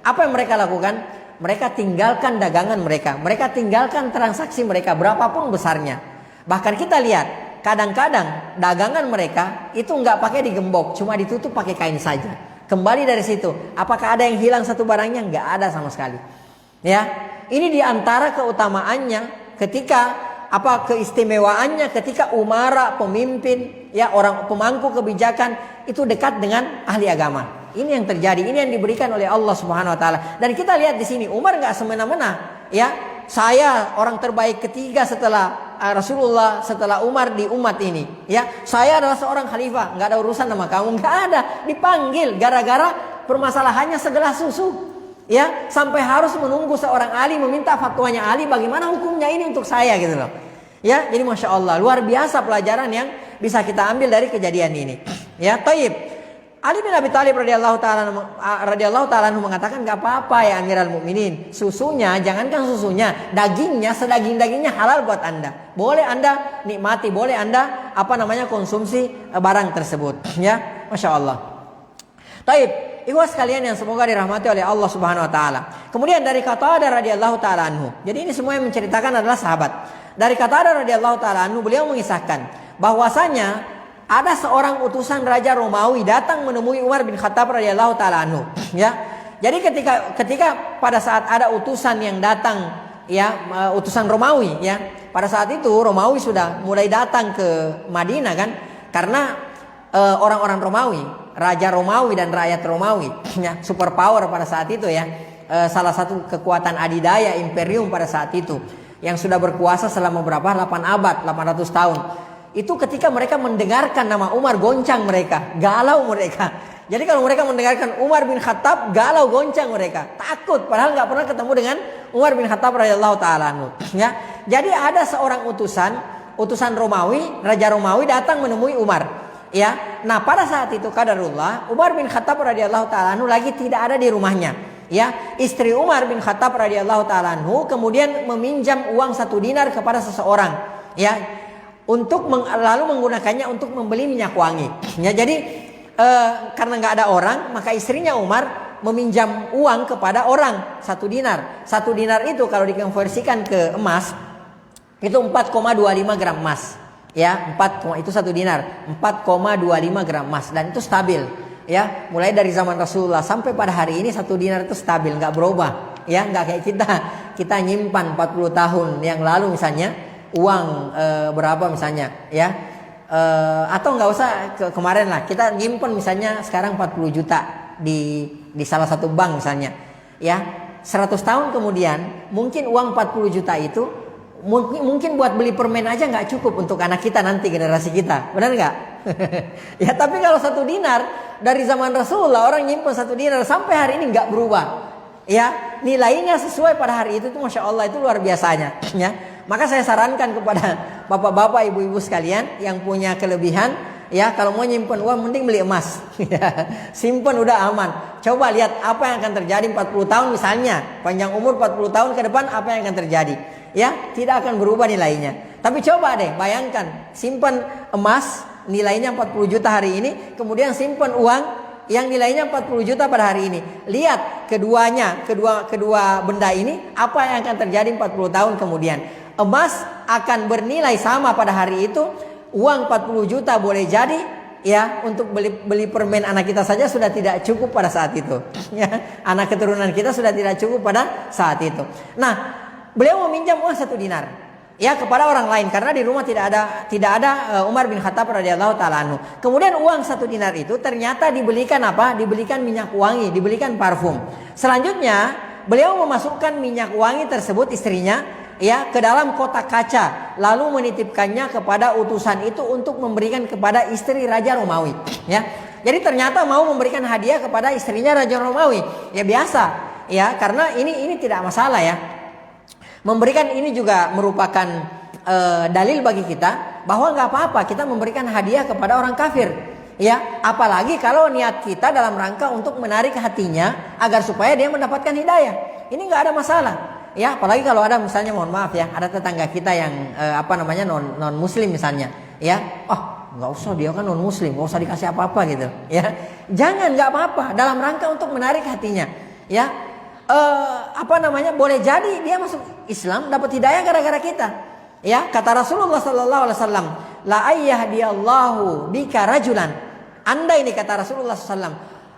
Apa yang mereka lakukan? Mereka tinggalkan dagangan mereka, mereka tinggalkan transaksi mereka berapapun besarnya. Bahkan kita lihat, kadang-kadang dagangan mereka itu nggak pakai digembok, cuma ditutup pakai kain saja. Kembali dari situ, apakah ada yang hilang satu barangnya? Nggak ada sama sekali. Ya, ini diantara keutamaannya ketika keistimewaannya ketika umara, pemimpin, ya orang pemangku kebijakan itu dekat dengan ahli agama. Ini yang terjadi, ini yang diberikan oleh Allah Subhanahu wa taala. Dan kita lihat di sini Umar nggak semena-mena, ya. Saya orang terbaik ketiga setelah Rasulullah, setelah Umar di umat ini, ya. Saya adalah seorang khalifah, nggak ada urusan sama kamu, nggak ada. Dipanggil gara-gara permasalahannya segelas susu, ya, sampai harus menunggu seorang Ali meminta fatwanya Ali bagaimana hukumnya ini untuk saya gitu loh. Ya, jadi Masya Allah luar biasa pelajaran yang bisa kita ambil dari kejadian ini. Ya, Taib. Ali bin Abi Thalib radhiyallahu taala mengatakan nggak apa-apa ya Amirul Mukminin, susunya jangankan susunya, dagingnya sedaging-dagingnya halal buat Anda. Boleh Anda nikmati, boleh Anda konsumsi barang tersebut. Ya, Masya Allah. Taib. Ikhwas sekalian yang semoga dirahmati oleh Allah Subhanahu wa taala. Kemudian dari Qatadah radhiyallahu taala anhu. Jadi ini semua yang menceritakan adalah sahabat. Dari Qatadah radhiyallahu taala anhu beliau mengisahkan bahwasanya ada seorang utusan raja Romawi datang menemui Umar bin Khattab radhiyallahu taala anhu, ya. Jadi ketika pada saat ada utusan yang datang, ya, utusan Romawi, ya. Pada saat itu Romawi sudah mulai datang ke Madinah kan, karena orang-orang Romawi, raja Romawi dan rakyat Romawi, ya, superpower pada saat itu, ya. Salah satu kekuatan adidaya imperium pada saat itu yang sudah berkuasa selama berapa? 8 abad, 800 tahun. Itu ketika mereka mendengarkan nama Umar goncang mereka, galau mereka. Jadi kalau mereka mendengarkan Umar bin Khattab, galau goncang mereka, takut padahal nggak pernah ketemu dengan Umar bin Khattab radhiyallahu taala anhu, ya. Jadi ada seorang utusan Romawi, raja Romawi datang menemui Umar, ya. Nah, pada saat itu qadarullah Umar bin Khattab radhiyallahu taala anhu lagi tidak ada di rumahnya, ya. Istri Umar bin Khattab radhiyallahu taala anhu kemudian meminjam uang 1 dinar kepada seseorang, ya, untuk lalu menggunakannya untuk membeli minyak wangi. Ya, jadi karena nggak ada orang, maka istrinya Umar meminjam uang kepada orang 1 dinar. 1 dinar itu kalau dikonversikan ke emas itu 4,25 gram emas. Ya, itu 1 dinar, 4,25 gram emas, dan itu stabil. Ya, mulai dari zaman Rasulullah sampai pada hari ini 1 dinar itu stabil, nggak berubah. Ya, nggak kayak kita nyimpan 40 tahun yang lalu misalnya uang berapa misalnya, ya, atau nggak usah kemarin lah, kita nyimpen misalnya sekarang 40 juta di salah satu bank misalnya, ya. 100 tahun kemudian mungkin uang 40 juta itu mungkin buat beli permen aja nggak cukup untuk anak kita nanti, generasi kita, benar nggak? Ya, tapi kalau 1 dinar dari zaman Rasulullah orang nyimpen 1 dinar sampai hari ini nggak berubah, ya, nilainya sesuai pada hari itu tuh Masya Allah, itu luar biasanya, ya. Maka saya sarankan kepada bapak-bapak, ibu-ibu sekalian yang punya kelebihan, ya, kalau mau nyimpen uang mending beli emas. Simpen udah aman. Coba lihat apa yang akan terjadi 40 tahun misalnya, panjang umur 40 tahun ke depan apa yang akan terjadi. Ya, tidak akan berubah nilainya. Tapi coba deh bayangkan, simpan emas nilainya 40 juta hari ini, kemudian simpan uang yang nilainya 40 juta pada hari ini. Lihat kedua benda ini apa yang akan terjadi 40 tahun kemudian. Emas akan bernilai sama pada hari itu, uang 40 juta boleh jadi, ya, untuk beli permen anak kita saja sudah tidak cukup pada saat itu, ya. Anak keturunan kita sudah tidak cukup pada saat itu. Nah, beliau meminjam uang 1 dinar, ya, kepada orang lain karena di rumah tidak ada Umar bin Khattab radhiyallahu taala anhu. Kemudian uang 1 dinar itu ternyata dibelikan apa? Dibelikan minyak wangi, dibelikan parfum. Selanjutnya beliau memasukkan minyak wangi tersebut istrinya, ya, ke dalam kotak kaca, lalu menitipkannya kepada utusan itu untuk memberikan kepada istri Raja Romawi, ya. Jadi ternyata mau memberikan hadiah kepada istrinya Raja Romawi, ya, biasa, ya, karena ini tidak masalah, ya. Memberikan ini juga merupakan dalil bagi kita bahwa nggak apa-apa kita memberikan hadiah kepada orang kafir, ya, apalagi kalau niat kita dalam rangka untuk menarik hatinya agar supaya dia mendapatkan hidayah, ini nggak ada masalah. Ya, apalagi kalau ada misalnya, mohon maaf ya, ada tetangga kita yang non muslim misalnya, ya, nggak usah, dia kan non muslim, nggak usah dikasih apa-apa gitu, ya. Jangan, nggak apa-apa, dalam rangka untuk menarik hatinya, ya. Boleh jadi dia masuk Islam dapat hidayah gara-gara kita, ya. Kata Rasulullah sallallahu alaihi wasallam, la ayyahdiyallahu bika rajulan. Andai ini kata Rasulullah SAW,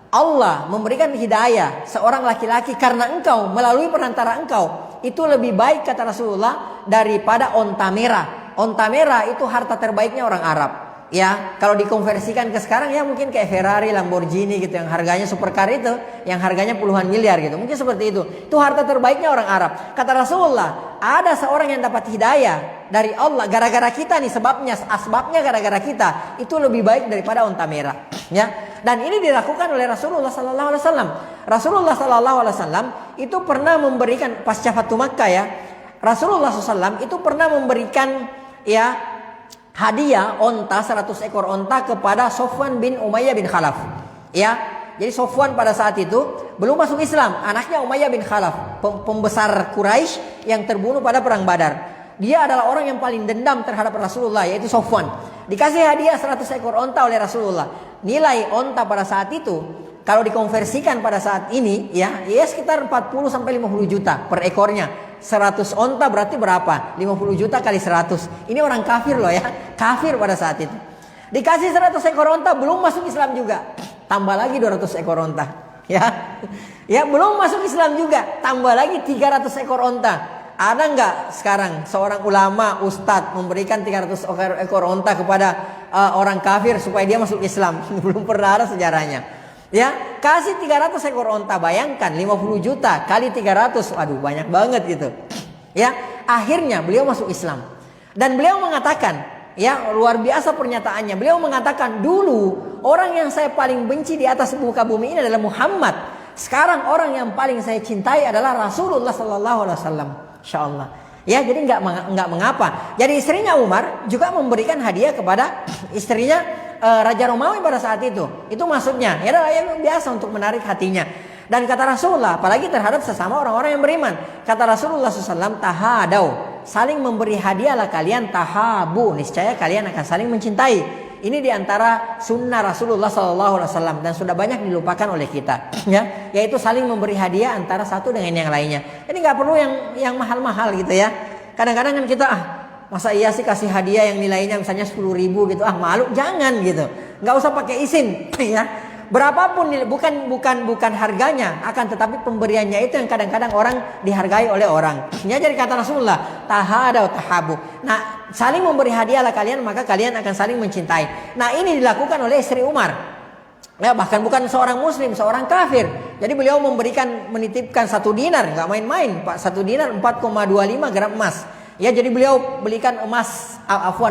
Allah memberikan hidayah seorang laki-laki karena engkau, melalui perantara engkau, itu lebih baik kata Rasulullah daripada onta merah. Onta merah itu harta terbaiknya orang Arab. Ya, kalau dikonversikan ke sekarang ya mungkin kayak Ferrari, Lamborghini gitu yang harganya supercar itu, yang harganya puluhan miliar gitu. Mungkin seperti itu. Itu harta terbaiknya orang Arab. Kata Rasulullah, ada seorang yang dapat hidayah dari Allah gara-gara kita nih, asbabnya gara-gara kita, itu lebih baik daripada onta merah. Ya. Dan ini dilakukan oleh Rasulullah sallallahu alaihi wasallam. Rasulullah sallallahu alaihi wasallam itu pernah memberikan pasca Fatu Makkah ya. Rasulullah SAW itu pernah memberikan ya hadiah onta, 100 ekor onta kepada Sofwan bin Umayyah bin Khalaf. Ya, jadi Sofwan pada saat itu belum masuk Islam, anaknya Umayyah bin Khalaf, pembesar Quraisy yang terbunuh pada perang Badar. Dia adalah orang yang paling dendam terhadap Rasulullah, yaitu Sofwan. Dikasih hadiah 100 ekor onta oleh Rasulullah. Nilai onta pada saat itu kalau dikonversikan pada saat ini ya sekitar 40 sampai 50 juta per ekornya. 100 onta berarti berapa? 50 juta kali 100. Ini orang kafir loh ya. Kafir pada saat itu. Dikasih 100 ekor onta belum masuk Islam juga. Tambah lagi 200 ekor onta. Ya. Ya, belum masuk Islam juga. Tambah lagi 300 ekor onta. Ada nggak sekarang seorang ulama, ustadz memberikan 300 ekor onta kepada orang kafir supaya dia masuk Islam? Belum pernah ada sejarahnya. Ya, kasih 300 ekor onta, bayangkan 50 juta kali 300, waduh banyak banget gitu. Ya, akhirnya beliau masuk Islam. Dan beliau mengatakan, ya luar biasa pernyataannya. Beliau mengatakan, dulu orang yang saya paling benci di atas muka bumi ini adalah Muhammad. Sekarang orang yang paling saya cintai adalah Rasulullah sallallahu alaihi wasallam. Insyaallah. Ya, jadi enggak mengapa. Jadi istrinya Umar juga memberikan hadiah kepada istrinya Raja Romawi pada saat itu. Itu maksudnya ya biasa untuk menarik hatinya. Dan kata Rasulullah, apalagi terhadap sesama orang-orang yang beriman, kata Rasulullah SAW, tahadau, saling memberi hadiahlah kalian, tahabu, niscaya kalian akan saling mencintai. Ini diantara sunnah Rasulullah SAW dan sudah banyak dilupakan oleh kita, ya, yaitu saling memberi hadiah antara satu dengan yang lainnya. Jadi nggak perlu yang mahal-mahal gitu ya. Kadang-kadang kan kita masa iya sih kasih hadiah yang nilainya misalnya 10.000 gitu, malu, jangan gitu. Nggak usah pakai izin, ya. Berapapun bukan harganya, akan tetapi pemberiannya itu yang kadang-kadang orang dihargai oleh orang. Ya, jadi kata Rasulullah, tahadau tahabu. Nah, saling memberi hadiahlah kalian, maka kalian akan saling mencintai. Nah, ini dilakukan oleh istri Umar. Ya, bahkan bukan seorang muslim, seorang kafir. Jadi beliau menitipkan 1 dinar, nggak main-main, Pak. 1 dinar 4,25 gram emas. Ya, jadi beliau belikan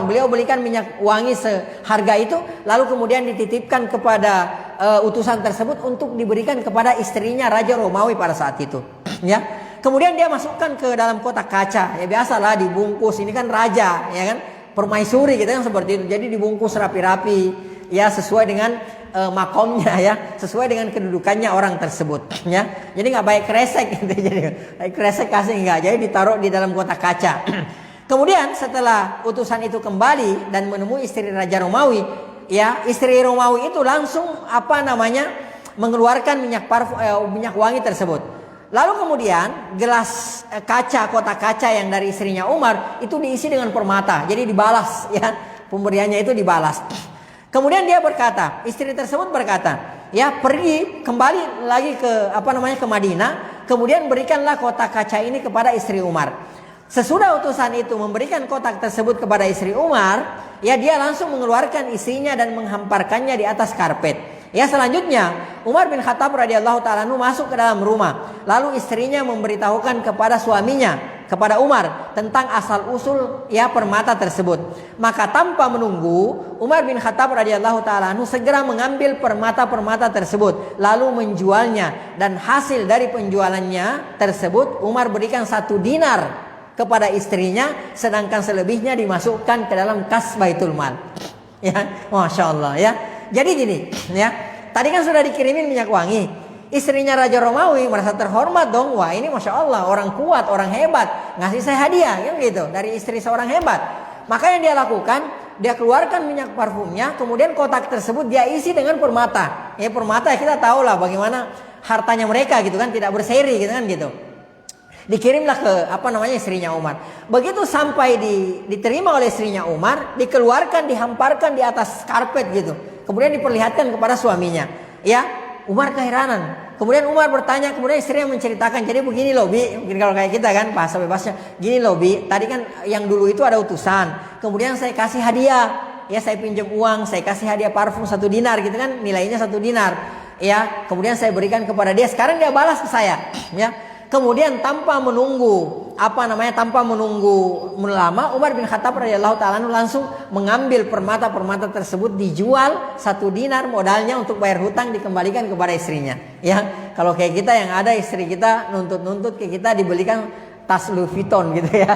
beliau belikan minyak wangi seharga itu, lalu kemudian dititipkan kepada utusan tersebut untuk diberikan kepada istrinya Raja Romawi pada saat itu. Ya, kemudian dia masukkan ke dalam kotak kaca. Ya, biasalah dibungkus. Ini kan raja, ya kan, permaisuri gitu kan seperti itu. Jadi dibungkus rapi-rapi, ya sesuai dengan makomnya, ya sesuai dengan kedudukannya orang tersebut, ya. Jadi nggak baik kresek gitu. Jadi baik kresek kasih nggak, jadi ditaruh di dalam kotak kaca. Kemudian setelah utusan itu kembali dan menemui istri Raja Romawi, ya istri Romawi itu langsung mengeluarkan minyak wangi tersebut. Lalu kemudian gelas kaca, kotak kaca yang dari istrinya Umar itu diisi dengan permata, jadi dibalas, ya pemberiannya itu dibalas. Kemudian dia berkata, istri tersebut berkata, ya pergi kembali lagi ke Madinah, kemudian berikanlah kotak kaca ini kepada istri Umar. Sesudah utusan itu memberikan kotak tersebut kepada istri Umar, ya dia langsung mengeluarkan istrinya dan menghamparkannya di atas karpet. Ya, selanjutnya Umar bin Khattab radhiyallahu ta'ala anhu masuk ke dalam rumah. Lalu istrinya memberitahukan kepada suaminya, kepada Umar, tentang asal usul ya permata tersebut. Maka tanpa menunggu, Umar bin Khattab radhiyallahu ta'ala anhu segera mengambil permata-permata tersebut lalu menjualnya, dan hasil dari penjualannya tersebut Umar berikan 1 dinar kepada istrinya, sedangkan selebihnya dimasukkan ke dalam kas Baitul Mal. Ya, Masya Allah, ya. Jadi gini, ya. Tadi kan sudah dikirimin minyak wangi. Istrinya Raja Romawi merasa terhormat dong. Wah, ini Masya Allah, orang kuat, orang hebat, ngasih saya hadiah, kan gitu, dari istri seorang hebat. Maka yang dia lakukan, dia keluarkan minyak parfumnya, kemudian kotak tersebut dia isi dengan permata. Ya, permata kita tahu lah bagaimana hartanya mereka gitu kan, tidak berseri gitu kan gitu. Dikirimlah ke istrinya Umar. Begitu sampai diterima oleh istrinya Umar, dikeluarkan, dihamparkan di atas karpet gitu. Kemudian diperlihatkan kepada suaminya. Ya, Umar keheranan. Kemudian Umar bertanya, kemudian istrinya menceritakan, jadi begini loh Bi, mungkin kalau kayak kita kan bahasa bebasnya, gini loh Bi, tadi kan yang dulu itu ada utusan, kemudian saya kasih hadiah, ya saya pinjam uang, saya kasih hadiah parfum 1 dinar gitu kan, nilainya 1 dinar, ya, kemudian saya berikan kepada dia, sekarang dia balas ke saya, ya. Kemudian tanpa menunggu lama, Umar bin Khattab radhiyallahu taala langsung mengambil permata-permata tersebut, dijual 1 dinar modalnya untuk bayar hutang, dikembalikan kepada istrinya. Ya, kalau kayak kita yang ada istri kita nuntut ke kita dibelikan tas Louis Vuitton gitu ya,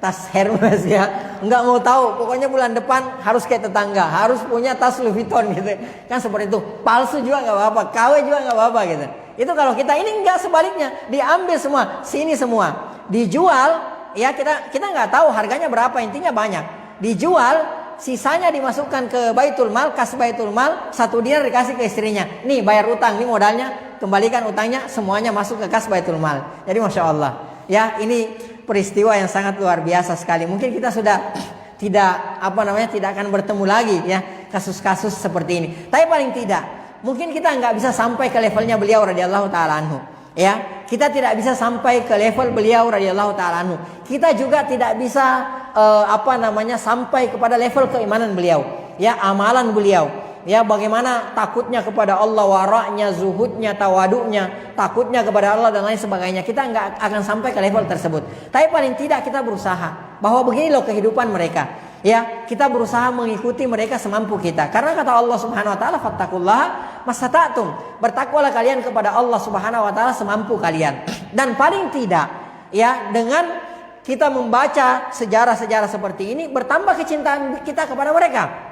tas Hermes ya, nggak mau tahu, pokoknya bulan depan harus kayak tetangga, harus punya tas Louis Vuitton gitu, kan seperti itu. Palsu juga nggak apa-apa, KW juga nggak apa-apa gitu. Itu kalau kita, ini enggak, sebaliknya, diambil semua, sini semua, dijual, ya kita nggak tahu harganya berapa, intinya banyak, dijual, sisanya dimasukkan ke Baitul Mal, kas Baitul Mal, 1 dinar dikasih ke istrinya, nih bayar utang, nih modalnya, kembalikan utangnya, semuanya masuk ke kas Baitul Mal. Jadi Masya Allah, ya ini peristiwa yang sangat luar biasa sekali. Mungkin kita sudah tidak akan bertemu lagi ya kasus-kasus seperti ini. Tapi paling tidak, mungkin kita nggak bisa sampai ke levelnya beliau radhiyallahu taala anhu. Ya, kita tidak bisa sampai ke level beliau radhiyallahu taala anhu. Kita juga tidak bisa sampai kepada level keimanan beliau, ya, amalan beliau. Ya, bagaimana takutnya kepada Allah, waraknya, zuhudnya, tawaduknya, takutnya kepada Allah dan lain sebagainya. Kita nggak akan sampai ke level tersebut. Tapi paling tidak kita berusaha bahwa begini loh kehidupan mereka. Ya, kita berusaha mengikuti mereka semampu kita. Karena kata Allah Subhanahu wa taala, "Fattaqullaha mastata'tum." Bertakwalah kalian kepada Allah Subhanahu wa taala semampu kalian. Dan paling tidak, ya, dengan kita membaca sejarah-sejarah seperti ini, bertambah kecintaan kita kepada mereka.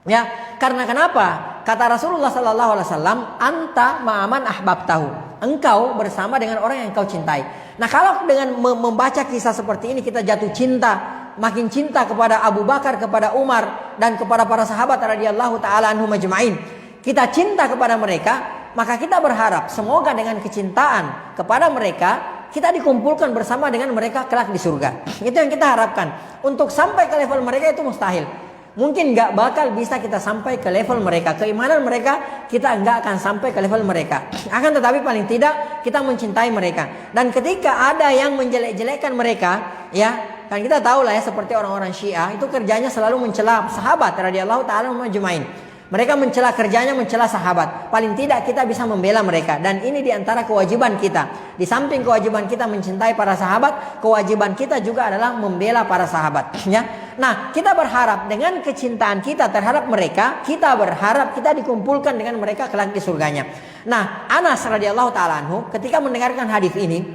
Ya, karena kenapa? Kata Rasulullah sallallahu alaihi wasallam, "Anta ma'aman ahbabtahu." Engkau bersama dengan orang yang engkau cintai. Nah, kalau dengan membaca kisah seperti ini kita jatuh cinta, makin cinta kepada Abu Bakar, kepada Umar, dan kepada para sahabat radhiyallahu taala anhum ajma'in. Kita cinta kepada mereka, maka kita berharap semoga dengan kecintaan kepada mereka kita dikumpulkan bersama dengan mereka kelak di surga. Itu yang kita harapkan. Untuk sampai ke level mereka itu mustahil. Mungkin gak bakal bisa kita sampai ke level mereka. Keimanan mereka kita gak akan sampai ke level mereka. Akan tetapi paling tidak kita mencintai mereka. Dan ketika ada yang menjelek-jelekkan mereka, ya, kan kita tahu lah ya, seperti orang-orang Syiah itu kerjanya selalu mencela sahabat radhiyallahu taala majma'in. Mereka kerjanya mencela sahabat. Paling tidak kita bisa membela mereka. Dan ini diantara kewajiban kita. Di samping kewajiban kita mencintai para sahabat, kewajiban kita juga adalah membela para sahabat. Ya. Nah, kita berharap dengan kecintaan kita terhadap mereka, kita berharap kita dikumpulkan dengan mereka kelak di surganya. Nah, Anas radhiyallahu taala anhu ketika mendengarkan hadis ini,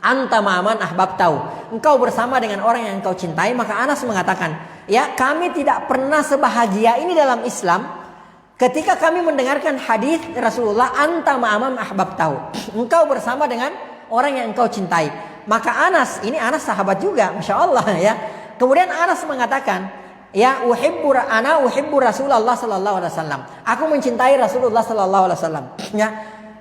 "Anta ma'aman ahbabtahu." Engkau bersama dengan orang yang engkau cintai, maka Anas mengatakan, ya, kami tidak pernah sebahagia ini dalam Islam ketika kami mendengarkan hadis Rasulullah, "Anta ma'aman ahbabtahu." Engkau bersama dengan orang yang engkau cintai. Maka Anas, ini Anas sahabat juga, Masya Allah ya. Kemudian Anas mengatakan, ya, uhibbu Rasulullah sallallahu alaihi wasallam. Aku mencintai Rasulullah sallallahu alaihi wasallam. Ya.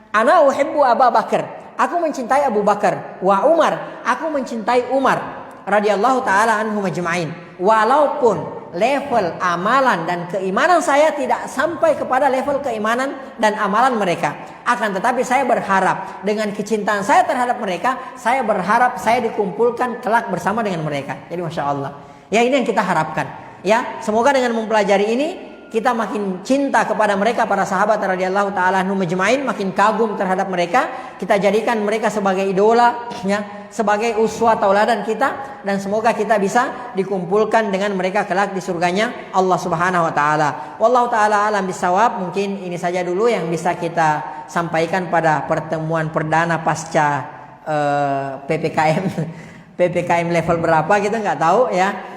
Ana uhibbu Abu Bakar. Aku mencintai Abu Bakar. Wa Umar. Aku mencintai Umar radhiyallahu taala anhum ajma'in. Walaupun level amalan dan keimanan saya tidak sampai kepada level keimanan dan amalan mereka, akan tetapi saya berharap dengan kecintaan saya terhadap mereka, saya berharap saya dikumpulkan kelak bersama dengan mereka. Jadi Masya Allah, ya, ini yang kita harapkan. Ya, semoga dengan mempelajari ini kita makin cinta kepada mereka, para sahabat radhiyallahu taala anhum majma'in, makin kagum terhadap mereka. Kita jadikan mereka sebagai idola, ya, sebagai uswah tauladan kita, dan semoga kita bisa dikumpulkan dengan mereka kelak di surganya Allah Subhanahu wa taala. Wallahu taala alam bisawab. Mungkin ini saja dulu yang bisa kita sampaikan pada pertemuan perdana pasca PPKM. PPKM level berapa kita nggak tahu ya.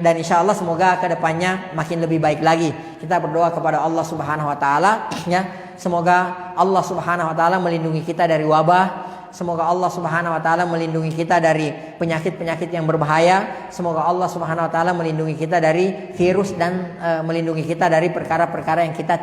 Dan insya Allah semoga kedepannya makin lebih baik lagi. Kita berdoa kepada Allah Subhanahu Wa Taala, ya, semoga Allah Subhanahu Wa Taala melindungi kita dari wabah. Semoga Allah Subhanahu Wa Taala melindungi kita dari penyakit-penyakit yang berbahaya. Semoga Allah Subhanahu Wa Taala melindungi kita dari virus dan melindungi kita dari perkara-perkara yang kita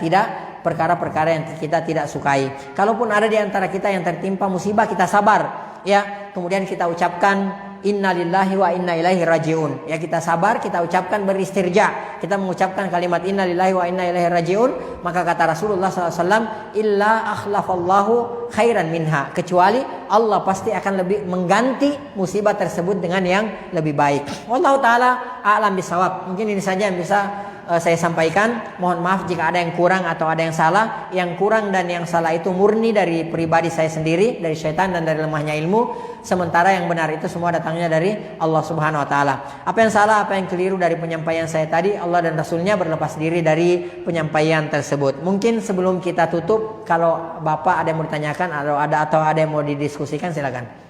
tidak sukai. Kalaupun ada di antara kita yang tertimpa musibah, kita sabar. ya, kemudian kita ucapkan inna lillahi wa inna ilaihi rajiun. Ya, kita sabar, kita ucapkan beristirja. Kita mengucapkan kalimat inna lillahi wa inna ilaihi rajiun. Maka kata Rasulullah SAW, illa akhlafallahu khairan minha. Kecuali Allah pasti akan lebih mengganti musibah tersebut dengan yang lebih baik. Wallahu ta'ala a'lam bisawab. Mungkin ini saja yang bisa saya sampaikan. Mohon maaf jika ada yang kurang atau ada yang salah. Yang kurang dan yang salah itu murni dari pribadi saya sendiri, dari syaitan dan dari lemahnya ilmu. Sementara yang benar itu semua datangnya dari Allah Subhanahu wa taala. Apa yang salah, apa yang keliru dari penyampaian saya tadi, Allah dan Rasulnya berlepas diri dari penyampaian tersebut. Mungkin sebelum kita tutup, kalau Bapak ada yang mau ditanyakan atau ada yang mau didiskusikan, silakan.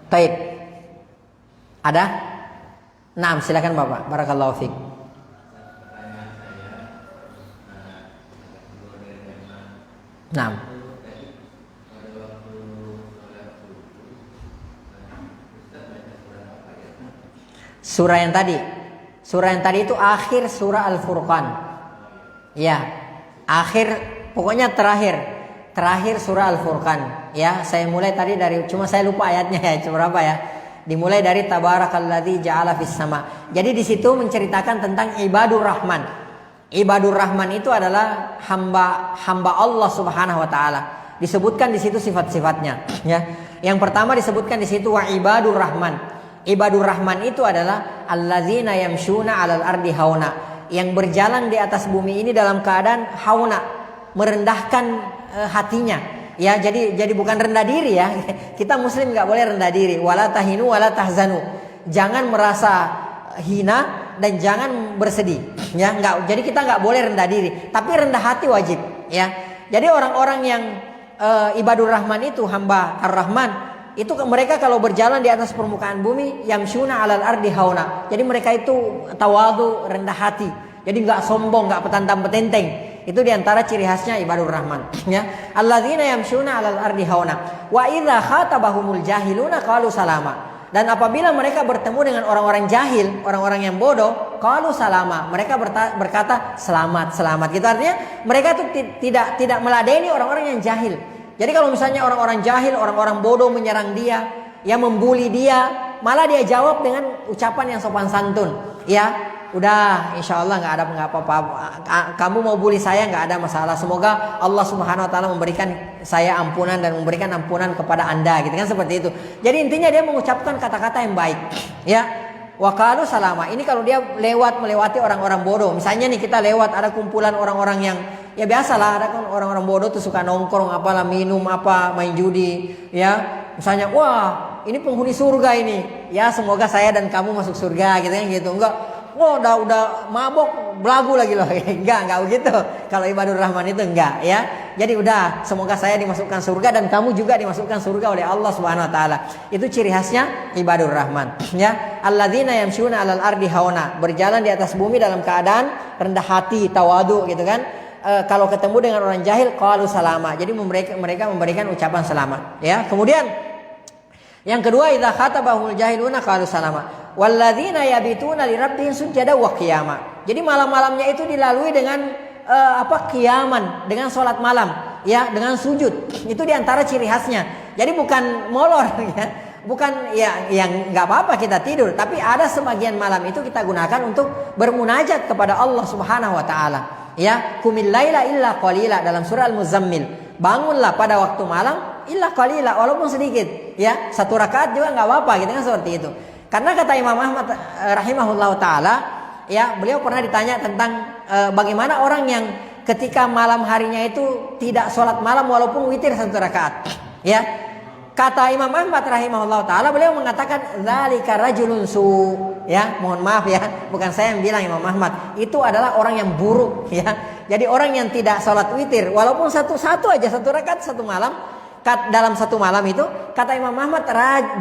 Baik. Ada? Nah, silakan Bapak. Barakallahu fiik. Nah. Surah yang tadi itu akhir surah Al-Furqan. Ya, pokoknya terakhir surah Al-Furqan. Ya, saya mulai tadi cuma saya lupa ayatnya ya, berapa ya. Dimulai dari tabarakalladzi ja'ala fis sama. Jadi di situ menceritakan tentang ibadur rahman. Ibadur rahman itu adalah hamba Allah Subhanahu wa taala. Disebutkan di situ sifat-sifatnya, ya. Yang pertama disebutkan di situ wa ibadur rahman. Ibadur rahman itu adalah allazina yamshuna 'alal ardi hauna, yang berjalan di atas bumi ini dalam keadaan hauna, merendahkan hatinya. Ya, jadi bukan rendah diri ya. Kita muslim enggak boleh rendah diri. Wala tahinu wala tahzanu. Jangan merasa hina dan jangan bersedih. Ya, enggak. Jadi kita enggak boleh rendah diri, tapi rendah hati wajib, ya. Jadi orang-orang yang ibadur rahman itu, hamba ar-rahman, itu mereka kalau berjalan di atas permukaan bumi, yamshuna 'alal ardi hauna. Jadi mereka itu tawadu, rendah hati. Jadi enggak sombong, enggak petantang petenteng. Itu diantara ciri khasnya ibadur rahman, ya. Alladzina yamshuna 'alal ardi hauna wa idza khatabahumul jahiluna qalu salama. Dan apabila mereka bertemu dengan orang-orang jahil, orang-orang yang bodoh, qalu salama, mereka berkata selamat. Gitu artinya mereka itu tidak meladeni orang-orang yang jahil. Jadi kalau misalnya orang-orang jahil, orang-orang bodoh menyerang dia, ya, membuli dia, malah dia jawab dengan ucapan yang sopan santun, ya. Udah, insya Allah nggak apa-apa. Kamu mau bully saya nggak ada masalah. Semoga Allah Subhanahu Wa Taala memberikan saya ampunan dan memberikan ampunan kepada anda, gitu kan, seperti itu. Jadi intinya dia mengucapkan kata-kata yang baik, ya. Wakalu salama. Ini kalau dia melewati orang-orang bodoh. Misalnya nih kita lewat ada kumpulan orang-orang yang ya biasalah, ada kan orang-orang bodoh tuh suka nongkrong, apalah, minum apa, main judi, ya. Misalnya, wah ini penghuni surga ini, ya semoga saya dan kamu masuk surga, gitu kan, gitu. Enggak. Oh, udah mabok, belagu lagi loh. Enggak begitu. Kalau ibadur rahman itu enggak, ya. Jadi udah, semoga saya dimasukkan surga dan kamu juga dimasukkan surga oleh Allah Subhanahu wa taala. Itu ciri khasnya ibadur rahman, ya. Alladzina yamshuna 'alal ardi hauna, berjalan di atas bumi dalam keadaan rendah hati, tawadu, gitu kan. Kalau ketemu dengan orang jahil qalu salama. Jadi mereka memberikan ucapan selamat, ya. Kemudian yang kedua, idza khatabahumul jahiluna qalu salama. Walladzina yabituna lirabbihim sujada wa qiyama. Jadi malam-malamnya itu dilalui dengan qiyaman, dengan salat malam, ya, dengan sujud. Itu diantara ciri khasnya. Jadi bukan molor, ya. Bukan ya yang enggak apa-apa kita tidur, tapi ada sebagian malam itu kita gunakan untuk bermunajat kepada Allah Subhanahu wa taala. Ya, qumil laila illa qalila dalam surah Al-Muzammil. Bangunlah pada waktu malam illa qalila, walaupun sedikit, ya. 1 rakaat juga enggak apa-apa, gitu kan, seperti itu. Karena kata Imam Ahmad rahimahullah ta'ala, ya, beliau pernah ditanya tentang bagaimana orang yang ketika malam harinya itu tidak sholat malam walaupun witir 1 rakaat, ya. Kata Imam Ahmad rahimahullah ta'ala, beliau mengatakan dzalika rajulun su, ya. Mohon maaf ya, bukan saya yang bilang, Imam Ahmad. Itu adalah orang yang buruk, ya. Jadi orang yang tidak sholat witir walaupun satu aja, 1 rakaat 1 malam, dalam 1 malam itu, kata Imam Ahmad,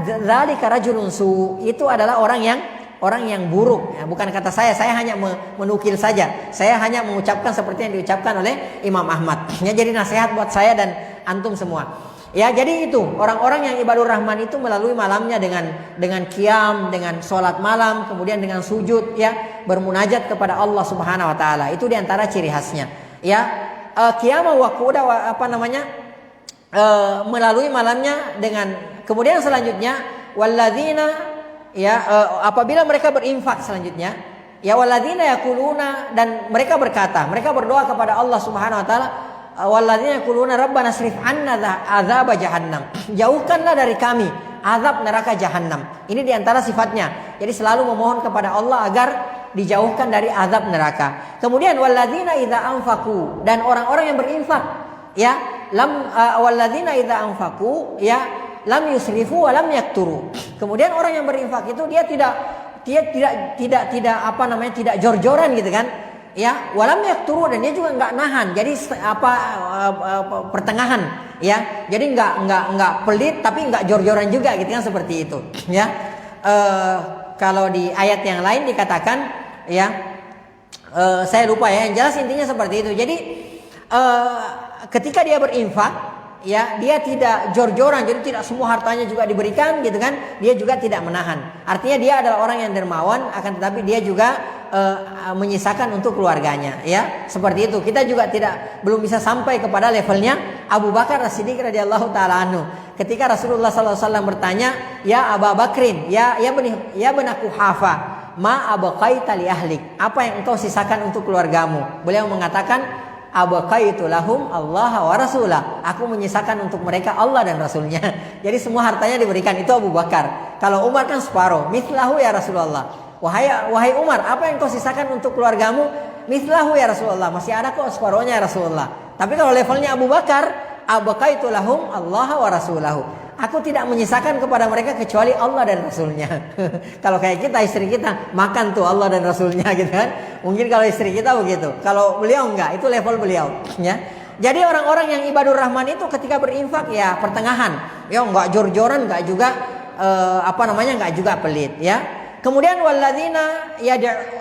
dzalika rajulun su, itu adalah orang yang buruk, ya. Bukan kata saya hanya menukil saja. Saya hanya mengucapkan seperti yang diucapkan oleh Imam Ahmad. Ya, jadi nasihat buat saya dan antum semua. Ya, jadi itu orang-orang yang ibadur rahman itu melalui malamnya dengan qiyam, dengan sholat malam, kemudian dengan sujud, ya, bermunajat kepada Allah Subhanahu wa taala. Itu diantara ciri khasnya. Ya, qiyam wa qu'uda melalui malamnya dengan, kemudian selanjutnya walladzina, ya, apabila mereka berinfak selanjutnya, ya, walladzina yaquluna, dan mereka berkata, mereka berdoa kepada Allah Subhanahu wa taala, walladzina yaquluna rabbana srif 'anna adzab jahannam, jauhkanlah dari kami azab neraka jahanam. Ini diantara sifatnya. Jadi selalu memohon kepada Allah agar dijauhkan dari azab neraka. Kemudian walladzina idza anfaqu, dan orang-orang yang berinfak, ya, walladzina idza anfaqu, ya, lam yusrifu wa lam yakturu. Kemudian orang yang berinfak itu dia tidak tidak jor-joran gitu kan. Ya, walam yakturu, dan dia juga nggak nahan. Jadi pertengahan, ya. Jadi nggak pelit tapi nggak jor-joran juga gitu kan, seperti itu, ya. Kalau di ayat yang lain dikatakan, ya, saya lupa ya, yang jelas intinya seperti itu. Jadi ketika dia berinfak, ya, dia tidak jor-joran, jadi tidak semua hartanya juga diberikan gitu kan. Dia juga tidak menahan. Artinya dia adalah orang yang dermawan, akan tetapi dia juga menyisakan untuk keluarganya, ya, seperti itu. Kita juga belum bisa sampai kepada levelnya Abu Bakar As-Siddiq radhiyallahu taala anhu. Ketika Rasulullah SAW bertanya, ya Abu Bakrin, ya bani Quhafa, ma abqaita li ahlik, apa yang engkau sisakan untuk keluargamu? Beliau mengatakan, abqaitu lahum Allah wa rasulah, aku menyisakan untuk mereka Allah dan Rasulnya. Jadi semua hartanya diberikan. Itu Abu Bakar. Kalau Umar kan separuh, mithlahu ya Rasulullah. Wahai Umar, apa yang kau sisakan untuk keluargamu? Mithlahu ya Rasulullah, masih ada kok separuhnya ya Rasulullah. Tapi kalau levelnya Abu Bakar, abqaitu lahum Allah wa rasulahu, aku tidak menyisakan kepada mereka kecuali Allah dan Rasulnya. Kalau kayak kita, istri kita makan tuh Allah dan Rasulnya gitu kan. Mungkin kalau istri kita begitu. Kalau beliau enggak, itu level beliau, ya. Jadi orang-orang yang ibadur rahman itu ketika berinfak, ya, pertengahan, ya, enggak jor-joran, enggak juga enggak juga pelit, ya. Kemudian walladzina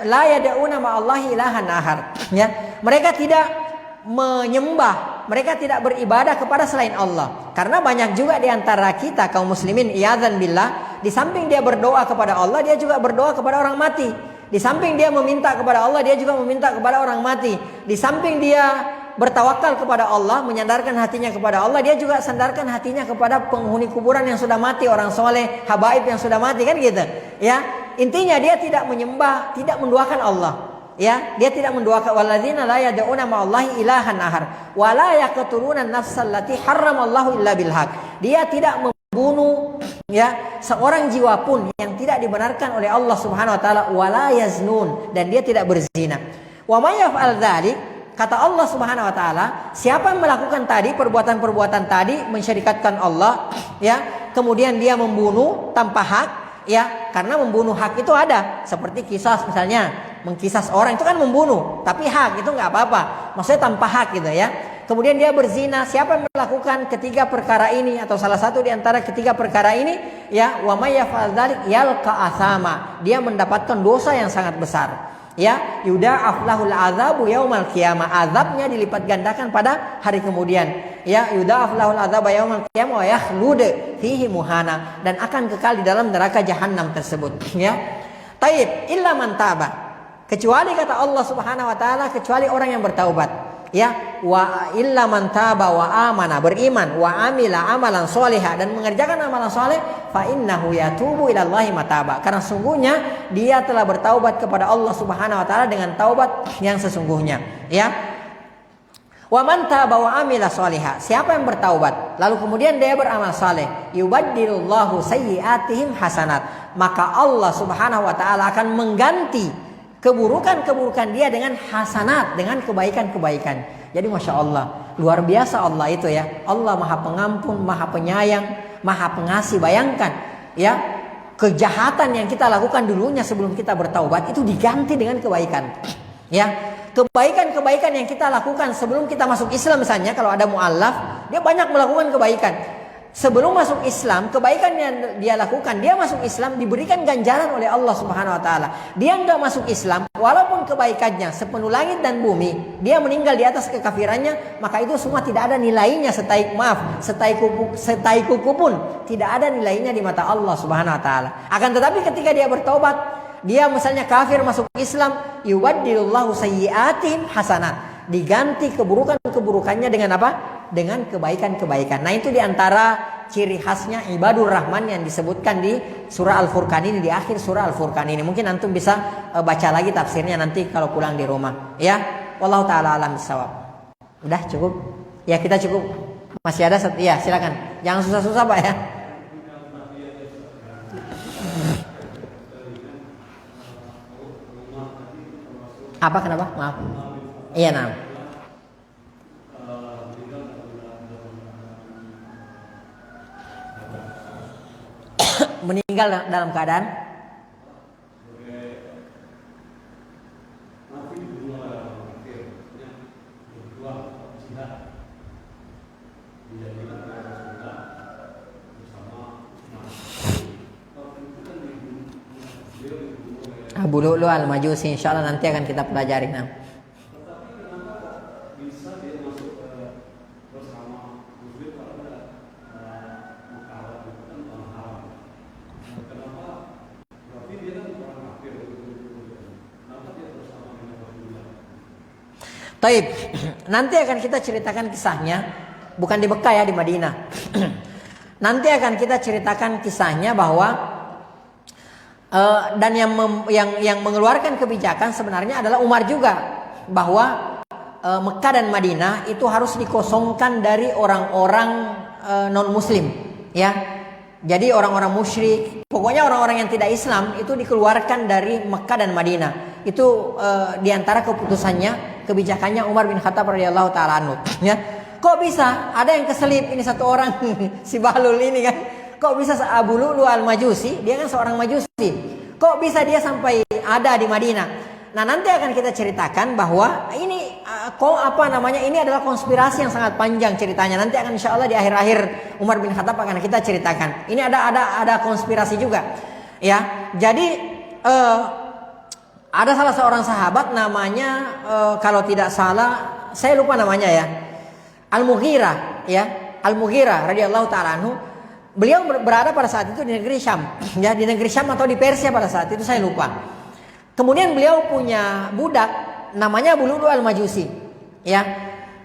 la yad'una ma'allahi ilahan ahar, ya. Mereka tidak menyembah, mereka tidak beribadah kepada selain Allah. Karena banyak juga di antara kita kaum muslimin, iyadzan billah, di samping dia berdoa kepada Allah, dia juga berdoa kepada orang mati. Di samping dia meminta kepada Allah, dia juga meminta kepada orang mati. Di samping dia bertawakal kepada Allah, menyandarkan hatinya kepada Allah, dia juga sandarkan hatinya kepada penghuni kuburan yang sudah mati, orang soleh, habaib yang sudah mati, kan gitu, ya. Intinya dia tidak menyembah, tidak mendoakan Allah, ya. Dia tidak mendoakan, walladzina la yad'una ma'allahi ilahan ahar wa la yaqtuluna an-nafsal lati harramallahu illa bil haq. Dia tidak membunuh, ya, seorang jiwa pun yang tidak dibenarkan oleh Allah Subhanahu wa taala, wala yaznun, dan dia tidak berzina. Wa may yaf'al dzalik, kata Allah Subhanahu wa taala, siapa yang melakukan tadi perbuatan-perbuatan tadi, mensyirikatkan Allah, ya, kemudian dia membunuh tanpa hak, ya, karena membunuh hak itu ada, seperti kisas misalnya, mengkisas orang itu kan membunuh, tapi hak itu nggak apa-apa, maksudnya tanpa hak gitu, ya. Kemudian dia berzina, siapa yang melakukan ketiga perkara ini atau salah satu di antara ketiga perkara ini, ya, wa may yaf'al dzalik yalqa athama, dia mendapatkan dosa yang sangat besar. Ya, yudha'af lahul azabu yaumal qiyamah, azabnya dilipat gandakan pada hari kemudian. Ya, yudha'af lahul azabu yaumal qiyamah wa yakhlud fihi muhana, dan akan kekal di dalam neraka jahanam tersebut, ya. Taib, illa man taba, kecuali kata Allah Subhanahu wa taala, kecuali orang yang bertaubat. Ya, wa illa man taba wa amana, beriman, wa amila amalan solihah, dan mengerjakan amalan soleh, fa innahu yatubu ilallahi mataba, karena sungguhnya dia telah bertaubat kepada Allah Subhanahu wa taala dengan taubat yang sesungguhnya, ya. Wa man taba wa amila solihah, siapa yang bertaubat lalu kemudian dia beramal saleh, yubaddilullahu sayyiatihim hasanat, maka Allah Subhanahu wa taala akan mengganti keburukan-keburukan dia dengan hasanat, dengan kebaikan-kebaikan. Jadi Masya Allah, luar biasa Allah itu, ya. Allah maha pengampun, maha penyayang, maha pengasih. Bayangkan, ya, kejahatan yang kita lakukan dulunya sebelum kita bertaubat itu diganti dengan kebaikan, ya. Kebaikan-kebaikan yang kita lakukan sebelum kita masuk Islam, misalnya kalau ada mu'allaf, dia banyak melakukan kebaikan. sebelum masuk Islam, kebaikan yang dia lakukan, dia masuk Islam diberikan ganjaran oleh Allah Subhanahu wa taala. Dia enggak masuk Islam, walaupun kebaikannya sepenuh langit dan bumi, dia meninggal di atas kekafirannya, maka itu semua tidak ada nilainya setai kuku pun tidak ada nilainya di mata Allah Subhanahu wa taala. Akan tetapi ketika dia bertobat, dia misalnya kafir masuk Islam, yubaddilullahu sayyi'atihim hasanat. Diganti keburukan-keburukannya dengan apa? Dengan kebaikan-kebaikan. Nah, itu diantara ciri khasnya ibadur rahman yang disebutkan di surah Al-Furqan ini, di akhir surah Al-Furqan ini. Mungkin antum bisa baca lagi tafsirnya nanti kalau pulang di rumah, ya. Wallahu taala alam bisawab. Udah cukup? Ya, kita cukup. Masih ada ya, silakan. Jangan susah-susah, Pak, ya. Apa kenapa? Maaf. Iya, nah. Meninggal dalam keadaan Abu Lu'lu' al-Majusi, insyaallah nanti akan kita pelajari. Nah. Taib, nanti akan kita ceritakan kisahnya, bukan di Mekah ya, di Madinah. Nanti akan kita ceritakan kisahnya bahwa dan yang mengeluarkan kebijakan sebenarnya adalah Umar juga, bahwa Mekah dan Madinah itu harus dikosongkan dari orang-orang non Muslim, ya. Jadi orang-orang musyrik, pokoknya orang-orang yang tidak Islam itu dikeluarkan dari Mekah dan Madinah. Itu diantara keputusannya, kebijakannya Umar bin Khattab radhiyallahu taala anhu. Ya, kok bisa ada yang keselip ini satu orang si Bahlul ini kan? Kok bisa Abu Lu'lu' al-Majusi, dia kan seorang Majusi. Kok bisa dia sampai ada di Madinah? Nah, nanti akan kita ceritakan bahwa ini ini adalah konspirasi yang sangat panjang ceritanya. Nanti akan insyaallah di akhir-akhir Umar bin Khattab akan kita ceritakan. Ini ada konspirasi juga. Ya. Jadi ada salah seorang sahabat namanya kalau tidak salah saya lupa namanya ya. Al-Mughirah ya. Al-Mughirah radhiyallahu taala anhu. Beliau berada pada saat itu di negeri Syam. Ya, di negeri Syam atau di Persia pada saat itu saya lupa. Kemudian beliau punya budak namanya Abu Lu'lu' al-Majusi. Ya.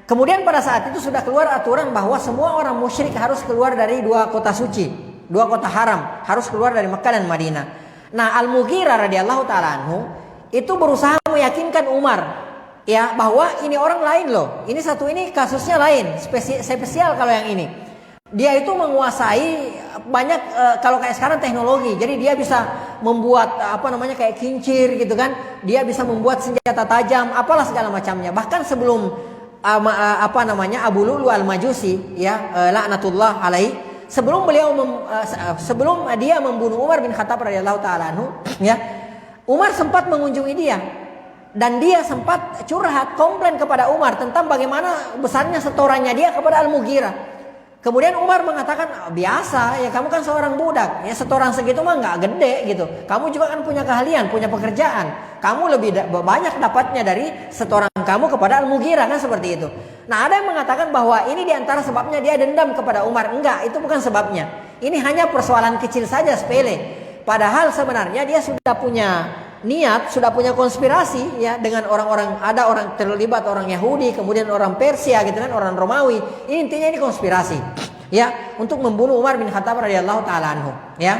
Kemudian pada saat itu sudah keluar aturan bahwa semua orang musyrik harus keluar dari dua kota suci, dua kota haram, harus keluar dari Mekah dan Madinah. Nah, Al-Mughirah radhiyallahu taala anhu itu berusaha meyakinkan Umar ya bahwa ini orang lain loh. Ini kasusnya lain, spesial kalau yang ini. Dia itu menguasai banyak kalau kayak sekarang teknologi. Jadi dia bisa membuat kayak kincir gitu kan. Dia bisa membuat senjata tajam, apalah segala macamnya. Bahkan sebelum Abu Lu'lu' al-Majusi ya laknatullah alaihi, sebelum dia membunuh Umar bin Khattab radhiyallahu taala anhu ya, Umar sempat mengunjungi dia. Dan dia sempat curhat, komplain kepada Umar tentang bagaimana besarnya setorannya dia kepada Al-Mughirah. Kemudian Umar mengatakan, biasa ya, kamu kan seorang budak, ya setoran segitu mah nggak gede gitu. Kamu juga kan punya keahlian, punya pekerjaan. Kamu lebih banyak dapatnya dari setoran kamu kepada Al-Mughirah, kan seperti itu. Nah, ada yang mengatakan bahwa ini diantara sebabnya dia dendam kepada Umar. Enggak, itu bukan sebabnya. Ini hanya persoalan kecil saja, sepele. Padahal sebenarnya dia sudah punya niat, sudah punya konspirasi ya dengan ada orang terlibat, orang Yahudi, kemudian orang Persia gitu kan, orang Romawi. Ini intinya ini konspirasi ya untuk membunuh Umar bin Khattab radhiyallahu taala anhu ya.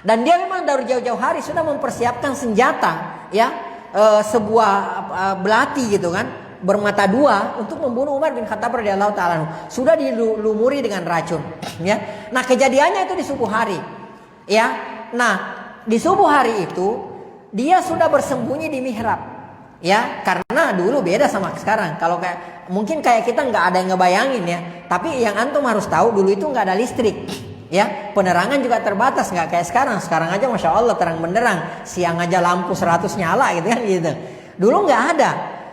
Dan dia memang dari jauh-jauh hari sudah mempersiapkan senjata ya, sebuah belati gitu kan, bermata dua untuk membunuh Umar bin Khattab radhiyallahu taala anhu. Sudah dilumuri dengan racun ya. Nah, kejadiannya itu di subuh hari ya. Nah, di subuh hari itu dia sudah bersembunyi di mihrab ya, karena dulu beda sama sekarang. Kalau mungkin kayak kita nggak ada yang ngebayangin ya, tapi yang antum harus tahu dulu itu nggak ada listrik ya, penerangan juga terbatas, nggak kayak sekarang. Sekarang aja masya Allah terang benderang, siang aja lampu 100 nyala gitu kan gitu. Dulu nggak ada.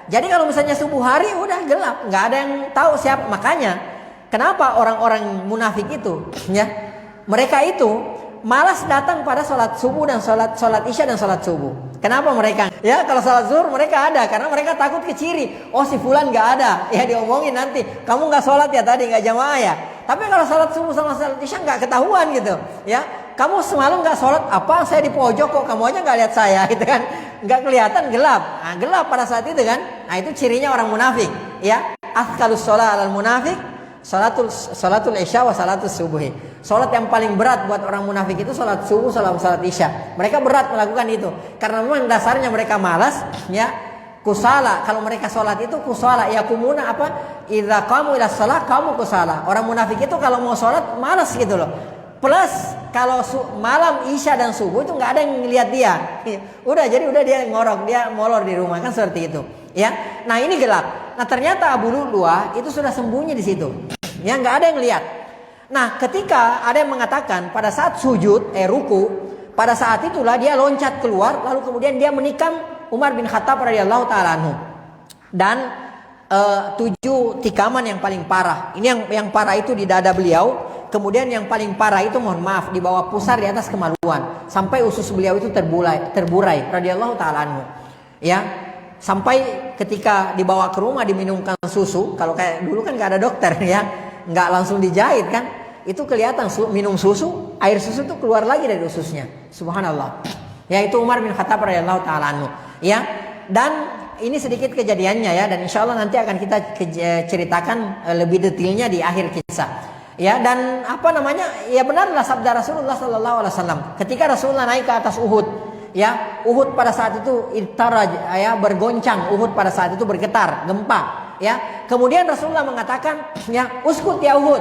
Jadi kalau misalnya subuh hari udah gelap, nggak ada yang tahu siapa. Makanya kenapa orang-orang munafik itu ya, mereka itu malas datang pada sholat subuh dan sholat isya dan sholat subuh. Kenapa mereka? Ya kalau sholat zuhur mereka ada, karena mereka takut keciri. Oh si fulan nggak ada, ya diomongin nanti. Kamu nggak sholat ya tadi, nggak jamaah ya. Tapi kalau sholat subuh sama sholat isya nggak ketahuan gitu. Ya kamu semalam nggak sholat, apa saya di pojok kok kamu aja nggak lihat saya gitu kan? Nggak kelihatan, gelap. Nah, gelap pada saat itu kan. Nah itu cirinya orang munafik. Ya afkalus sholat al munafik Salatul isya wa salatul subuhi. Salat yang paling berat buat orang munafik itu salat subuh, salat isya. Mereka berat melakukan itu karena memang dasarnya mereka malas, ya. Kusala, kalau mereka salat itu kusala, ya kumuna apa? Idza qamu ila shalah kamu kusala. Orang munafik itu kalau mau salat malas gitu loh. Plus kalau malam isya dan subuh itu nggak ada yang ngelihat dia. Udah dia ngorok, dia molor di rumah kan seperti itu. Ya, nah ini gelap. Nah ternyata Abu Lu'lu'ah itu sudah sembunyi di situ. Ya nggak ada yang lihat. Nah ketika ada yang mengatakan pada saat sujud, ruku, pada saat itulah dia loncat keluar, lalu kemudian dia menikam Umar bin Khattab radhiyallahu taala anhu. Dan 7 tikaman yang paling parah. Ini yang parah itu di dada beliau. Kemudian yang paling parah itu mohon maaf di bawah pusar di atas kemaluan. Sampai usus beliau itu terburai radhiyallahu taala anhu. Ya. Sampai ketika dibawa ke rumah diminumkan susu, kalau kayak dulu kan nggak ada dokter ya, nggak langsung dijahit kan, itu kelihatan minum susu, air susu itu keluar lagi dari ususnya, subhanallah. Ya itu Umar bin Khattab radhiyallahu taala anhu. Ya dan ini sedikit kejadiannya ya, dan insya Allah nanti akan kita ceritakan lebih detailnya di akhir kisah. Ya dan apa namanya, ya benarlah sabda Rasulullah Sallallahu Alaihi Wasallam ketika Rasulullah naik ke atas Uhud. Ya, Uhud pada saat itu ittaraj, ya bergoncang, Uhud pada saat itu bergetar, gempa, ya. Kemudian Rasulullah mengatakan, ya, uskut ya Uhud.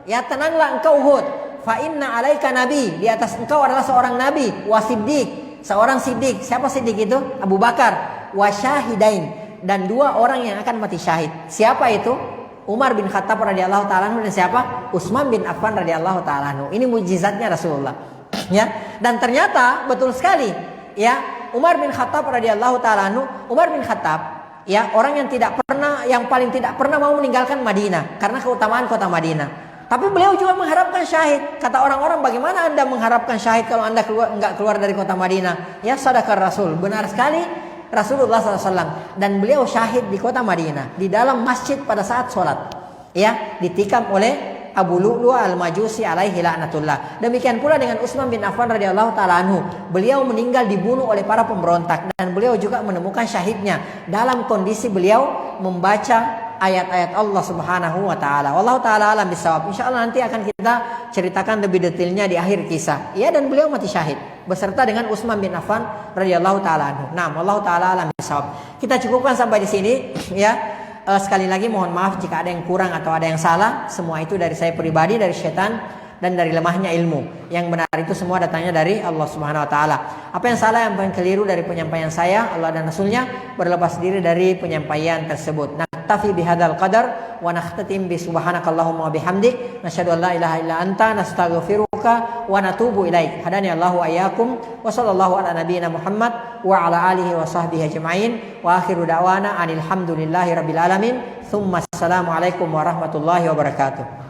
Ya, tenanglah engkau Uhud. Fa inna alaika nabi, di atas engkau adalah seorang nabi, wa siddiq, seorang siddiq. Siapa siddiq itu? Abu Bakar, wa syahidain, dan 2 orang yang akan mati syahid. Siapa itu? Umar bin Khattab radhiyallahu taala anhu dan siapa? Utsman bin Affan radhiyallahu taala anhu. Ini mukjizatnya Rasulullah. Ya, dan ternyata betul sekali, ya, Umar bin Khattab radhiyallahu taala anhu, Umar bin Khattab, ya, orang yang paling tidak pernah mau meninggalkan Madinah karena keutamaan kota Madinah. Tapi beliau juga mengharapkan syahid. Kata orang-orang, bagaimana Anda mengharapkan syahid kalau Anda enggak keluar dari kota Madinah? Ya, sadaqar Rasul. Benar sekali Rasulullah SAW, dan beliau syahid di kota Madinah di dalam masjid pada saat sholat. Ya, ditikam oleh Abu Lu'lu'ah al-Majusi alaihi la'natullah. Demikian pula dengan Utsman bin Affan radhiyallahu taala anhu. Beliau meninggal dibunuh oleh para pemberontak, dan beliau juga menemukan syahidnya dalam kondisi beliau membaca ayat-ayat Allah Subhanahu wa taala. Wallahu taala alam bisawab. Insyaallah nanti akan kita ceritakan lebih detailnya di akhir kisah. Ya, dan beliau mati syahid beserta dengan Utsman bin Affan radhiyallahu taala anhu. Nah, wallahu taala alam bisawab. Kita cukupkan sampai di sini ya. Sekali lagi mohon maaf jika ada yang kurang atau ada yang salah. Semua itu dari saya pribadi, dari setan, dan dari lemahnya ilmu. Yang benar itu semua datangnya dari Allah Subhanahu wa taala. Apa yang salah, yang paling keliru dari penyampaian saya, Allah dan Rasulnya, berlepas diri dari penyampaian tersebut. Naktafi bihadzal qadar wa nakhtatim bi subhanakallahumma wa bihamdik nasyhadu an la ilaha illa anta nastaghfiruka wa natubu ilaik. Hadani Allahu ayyakum wa sallallahu ala nabiyyina Muhammad wa ala alihi wa sahbihi ajma'in wa akhiru da'wana anil hamdulillahi rabbil alamin. Tsumma assalamu alaikum warahmatullahi wabarakatuh.